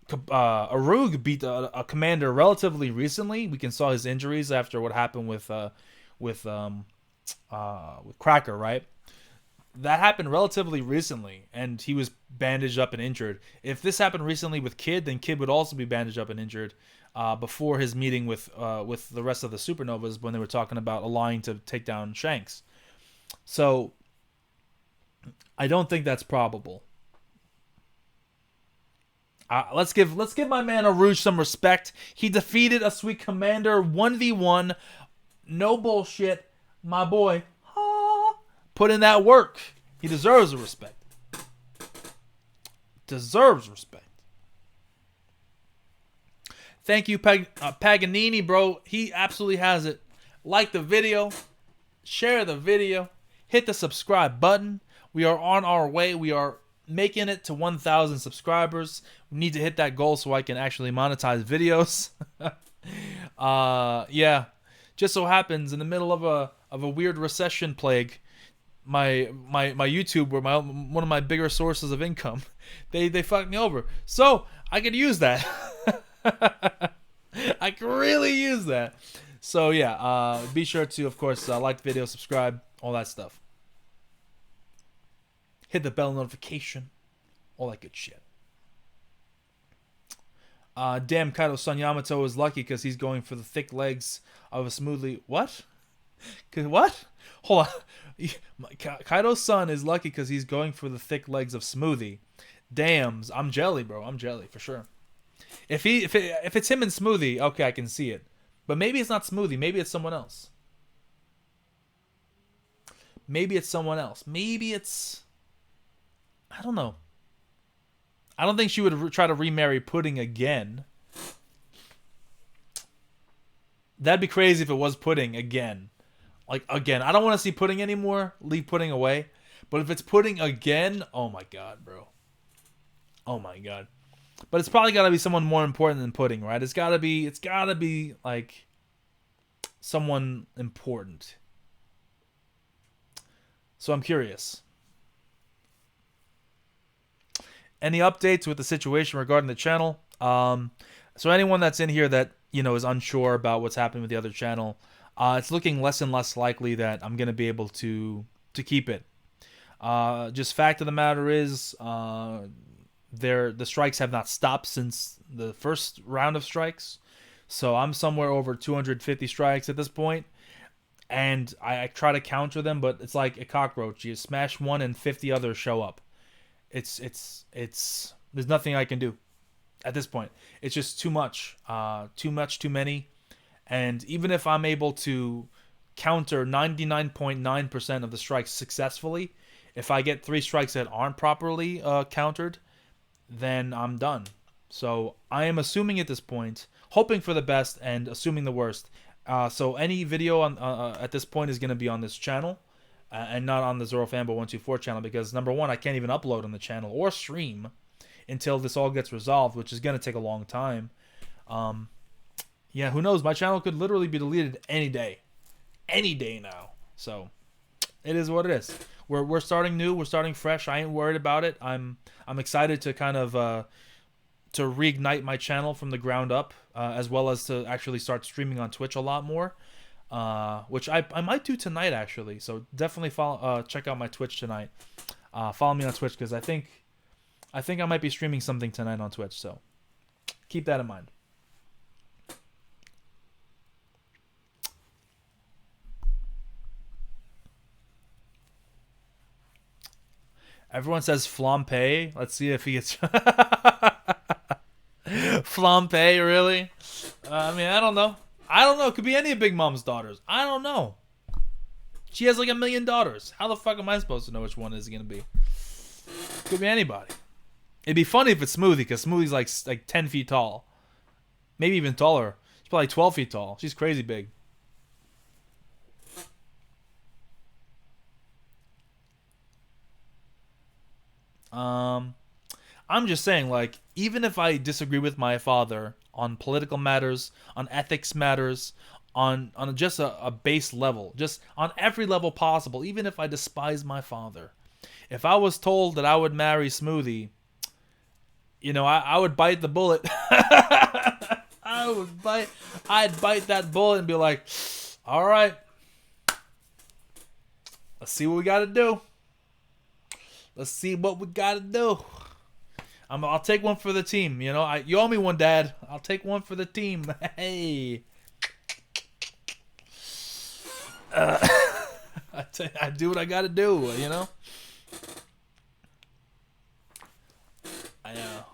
Speaker 1: Arug beat a commander relatively recently. We can saw his injuries after what happened with Cracker, right? That happened relatively recently, and he was bandaged up and injured. If this happened recently with Kid, then Kid would also be bandaged up and injured before his meeting with the rest of the Supernovas when they were talking about aligning to take down Shanks. So, I don't think that's probable. Let's give my man Aruj some respect. He defeated a sweet commander 1v1. No bullshit, my boy. Put in that work. He deserves the respect. Deserves respect. Thank you, Paganini, bro. He absolutely has it. Like the video. Share the video. Hit the subscribe button. We are on our way. We are making it to 1,000 subscribers. We need to hit that goal so I can actually monetize videos. Yeah. Just so happens in the middle of a weird recession plague, my YouTube were one of my bigger sources of income. They fucked me over. So I could use that. I could really use that. So yeah, be sure to, of course, like the video, subscribe, all that stuff. Hit the bell notification, all that good shit. Damn, Kaido-san, Yamato is lucky because he's going for the thick legs of a smoothly... What? What? Hold on. Kaido-san is lucky because he's going for the thick legs of Smoothie. Dams, I'm jelly, bro. I'm jelly for sure. If it's him and Smoothie, okay, I can see it. But maybe it's not Smoothie. Maybe it's someone else. Maybe it's someone else. Maybe it's... I don't know. I don't think she would try to remarry Pudding again. That'd be crazy if it was Pudding again. Like, again. I don't want to see Pudding anymore. Leave Pudding away. But if it's Pudding again, oh my god, bro. Oh my god. But it's probably got to be someone more important than Pudding, right? It's got to be, like, someone important. So I'm curious. Any updates with the situation regarding the channel? So anyone that's in here that, is unsure about what's happening with the other channel, it's looking less and less likely that I'm going to be able to keep it. Just fact of the matter is, the strikes have not stopped since the first round of strikes. So I'm somewhere over 250 strikes at this point. And I try to counter them, but it's like a cockroach. You smash one and 50 others show up. It's there's nothing I can do at this point. It's just too much, too many. And even if I'm able to counter 99.9% of the strikes successfully, if I get 3 strikes that aren't properly countered, then I'm done. So I am assuming at this point, hoping for the best and assuming the worst. So any video on at this point is going to be on this channel. And not on the ZoroFanboy124 channel, because number one, I can't even upload on the channel or stream until this all gets resolved, which is going to take a long time. Yeah, who knows? My channel could literally be deleted any day now. So it is what it is. We're starting new. We're starting fresh. I ain't worried about it. I'm excited to kind of to reignite my channel from the ground up, as well as to actually start streaming on Twitch a lot more, which I might do tonight actually. So definitely follow, check out my Twitch tonight. Follow me on Twitch because I think I might be streaming something tonight on Twitch. So keep that in mind. Everyone says Flampe. Let's see if he gets Flampe, really? I mean, I don't know. It could be any of Big Mom's daughters. I don't know. She has like 1 million daughters. How the fuck am I supposed to know which one is it gonna be? Could be anybody. It'd be funny if it's Smoothie, because Smoothie's like 10 feet tall. Maybe even taller. She's probably 12 feet tall. She's crazy big. I'm just saying, like, even if I disagree with my father on political matters, on ethics matters, on just a base level, just on every level possible, even if I despise my father, if I was told that I would marry Smoothie, you know, I would bite the bullet. I'd bite that bullet and be like, all right, let's see what we got to do. Let's see what we got to do. I'll take one for the team. You know, you owe me one, Dad. I'll take one for the team. Hey. I do what I got to do, you know? I know.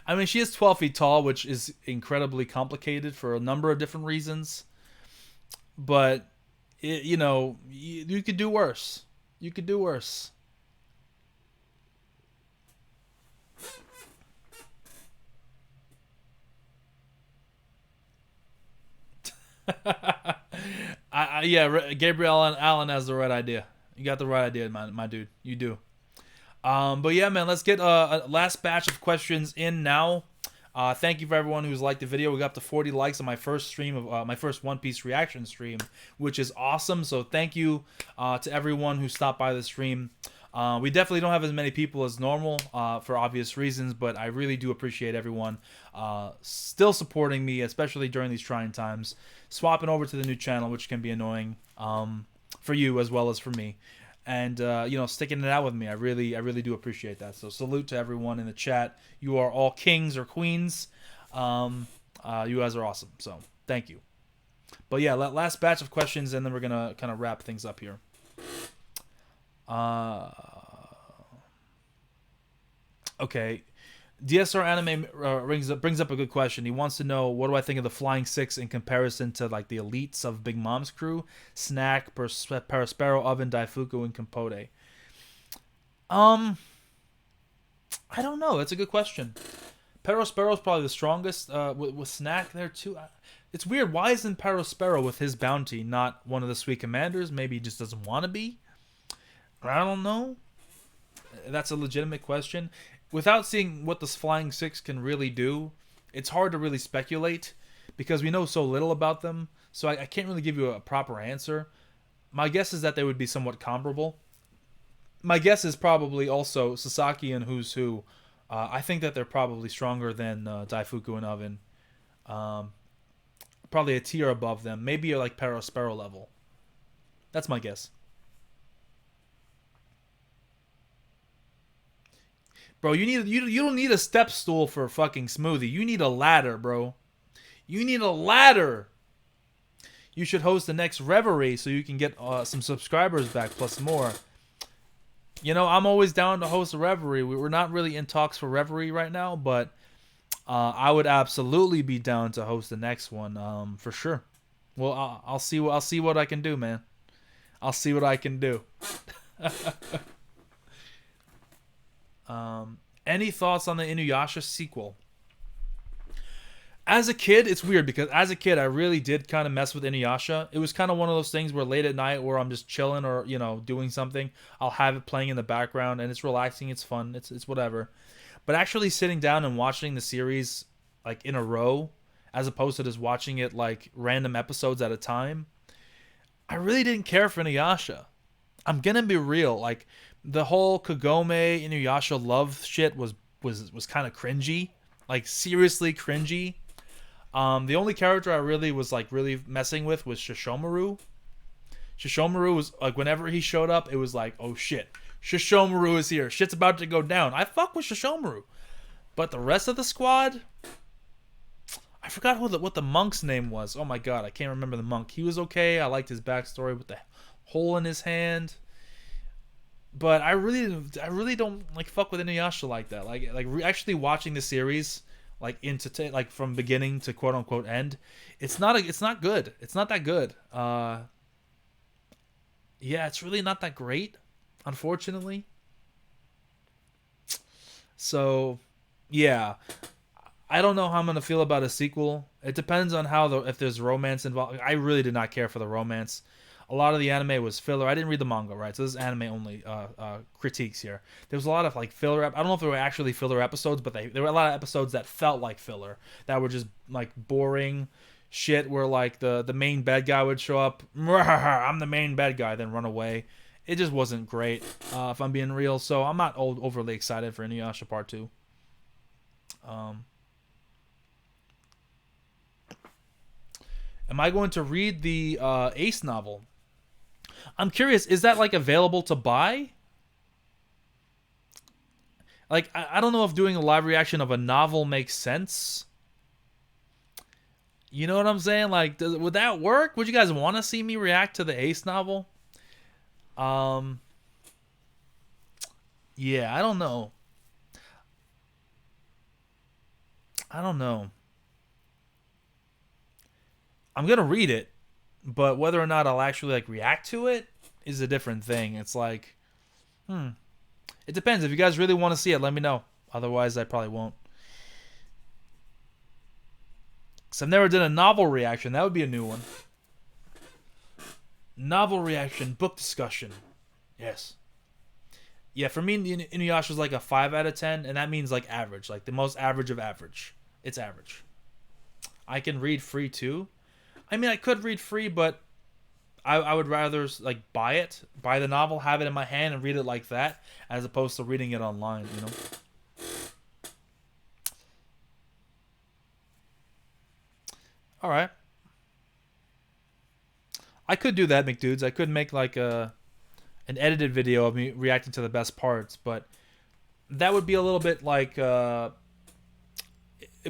Speaker 1: I mean, she is 12 feet tall, which is incredibly complicated for a number of different reasons. But, you know, you could do worse. You could do worse. Yeah, Gabriel Allen has the right idea. You got the right idea, my dude. You do. But yeah, man, let's get a last batch of questions in now. Thank you for everyone who's liked the video. We got up to 40 likes on my first stream of my first One Piece reaction stream, which is awesome. So thank you to everyone who stopped by the stream. We definitely don't have as many people as normal for obvious reasons, but I really do appreciate everyone still supporting me, especially during these trying times. Swapping over to the new channel, which can be annoying for you as well as for me. And you know, sticking it out with me. I really do appreciate that. So salute to everyone in the chat. You are all kings or queens. You guys are awesome. So thank you. But yeah, last batch of questions, and then we're gonna kind of wrap things up here. Okay. DSR Anime brings up a good question. He wants to know, what do I think of the Flying Six in comparison to like the elites of Big Mom's crew? Snack, Perospero, Oven, Daifuku, and Capote. I don't know. That's a good question. Perospero is probably the strongest. With Snack there too. It's weird. Why isn't Perospero with his bounty not one of the Sweet Commanders? Maybe he just doesn't want to be. I don't know. That's a legitimate question. Without seeing what this Flying Six can really do, it's hard to really speculate because we know so little about them. So I can't really give you a proper answer. My guess is that they would be somewhat comparable. My guess is probably also Sasaki and Who's Who. I think that they're probably stronger than Daifuku and Oven. Probably a tier above them. Maybe like Perospero level. That's my guess. Bro, you don't need a step stool for a fucking Smoothie. You need a ladder, bro. You need a ladder. You should host the next Reverie so you can get some subscribers back plus more. You know, I'm always down to host a Reverie. We're not really in talks for Reverie right now, but I would absolutely be down to host the next one for sure. Well, I'll see what I can do, man. I'll see what I can do. Any thoughts on the Inuyasha sequel? As a kid, it's weird because as a kid, I really did kind of mess with Inuyasha. It was kind of one of those things where late at night where I'm just chilling or, you know, doing something, I'll have it playing in the background and it's relaxing, it's fun, it's whatever. But actually sitting down and watching the series like in a row, as opposed to just watching it like random episodes at a time, I really didn't care for Inuyasha. I'm gonna be real, like The whole Kagome Inuyasha love shit was kind of cringy, like seriously cringy. The only character I really was like really messing with was Shishomaru. Shishomaru was like, whenever he showed up, it was like, oh shit, Shishomaru is here. Shit's about to go down. I fuck with Shishomaru, but the rest of the squad, I forgot what the monk's name was. Oh my god, I can't remember the monk. He was okay. I liked his backstory with the hole in his hand. But I really don't like fuck with Inuyasha like that. Actually watching the series like like from beginning to quote unquote end, it's not good. It's not that good. Yeah, it's really not that great, unfortunately. So, yeah, I don't know how I'm gonna feel about a sequel. It depends on if there's romance involved. I really did not care for the romance. A lot of the anime was filler. I didn't read the manga, right? So this is anime only critiques here. There was a lot of like filler. I don't know if there were actually filler episodes, but there were a lot of episodes that felt like filler, that were just like boring shit. Where like the main bad guy would show up, I'm the main bad guy, then run away. It just wasn't great, if I'm being real. So I'm not overly excited for Inuyasha Part 2. Am I going to read the Ace novel? I'm curious, is that like available to buy? Like, I don't know if doing a live reaction of a novel makes sense. You know what I'm saying? Like, would that work? Would you guys want to see me react to the Ace novel? Yeah, I don't know. I don't know. I'm gonna read it, but whether or not I'll actually like react to it is a different thing. It's like, it depends. If you guys really want to see it, let me know. Otherwise, I probably won't. Cause I've never done a novel reaction. That would be a new one. Novel reaction, book discussion. Yes. Yeah, for me, Inuyasha is like a 5 out of 10, and that means like average, like the most average of average. It's average. I can read free too. I mean, I could read free, but I would rather like buy the novel, have it in my hand, and read it like that, as opposed to reading it online. You know. All right. I could do that, McDudes. I could make like an edited video of me reacting to the best parts, but that would be a little bit like it'd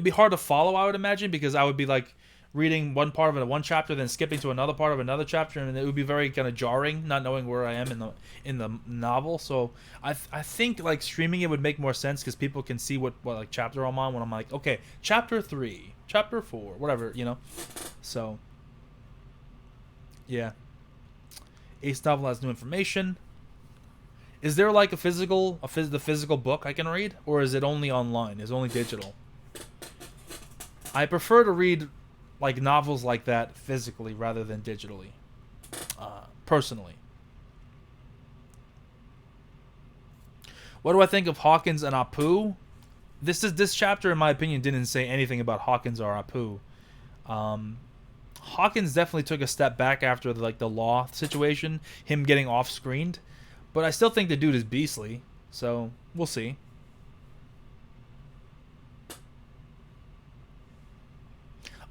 Speaker 1: be hard to follow, I would imagine, because I would be like reading one part of one chapter, then skipping to another part of another chapter, and it would be very kind of jarring, not knowing where I am in the novel. So I think like streaming it would make more sense because people can see what like chapter I'm on when I'm like, okay, chapter 3, chapter 4, whatever, you know. So yeah, Ace novel has new information. Is there like the physical book I can read, or is it only online? Is it only digital? I prefer to read like novels like that physically rather than digitally. Personally. What do I think of Hawkins and Apu? This chapter, in my opinion, didn't say anything about Hawkins or Apu. Hawkins definitely took a step back after the law situation, him getting off screened, but I still think the dude is beastly. So we'll see.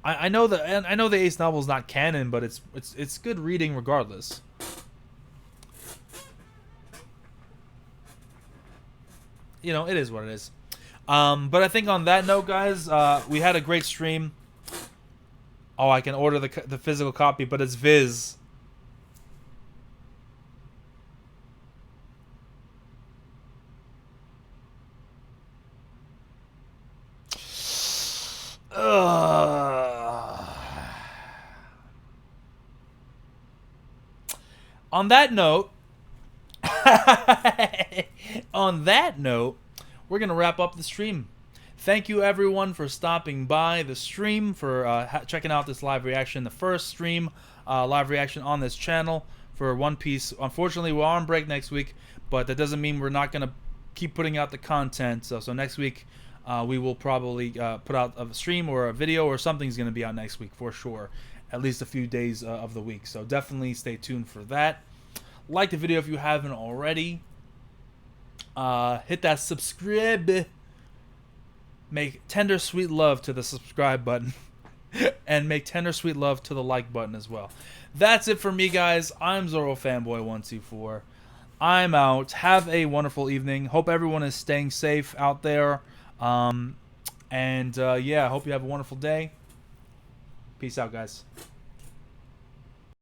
Speaker 1: I know the Ace novel is not canon, but it's good reading regardless. You know, it is what it is. But I think on that note, guys, we had a great stream. Oh, I can order the physical copy, but it's Viz. On that note, we're gonna wrap up the stream. Thank you everyone for stopping by the stream, for checking out this live reaction, the first stream live reaction on this channel for One Piece. Unfortunately, we're on break next week, but that doesn't mean we're not gonna keep putting out the content. So next week we will probably put out a stream or a video or something's gonna be out next week for sure. At least a few days of the week. So definitely stay tuned for that. Like the video if you haven't already. hit that subscribe. Make tender sweet love to the subscribe button. And make tender sweet love to the like button as well. That's it for me, guys. I'm Zoro Fanboy 124. I'm out. Have a wonderful evening. Hope everyone is staying safe out there. Yeah, hope you have a wonderful day. Peace out, guys.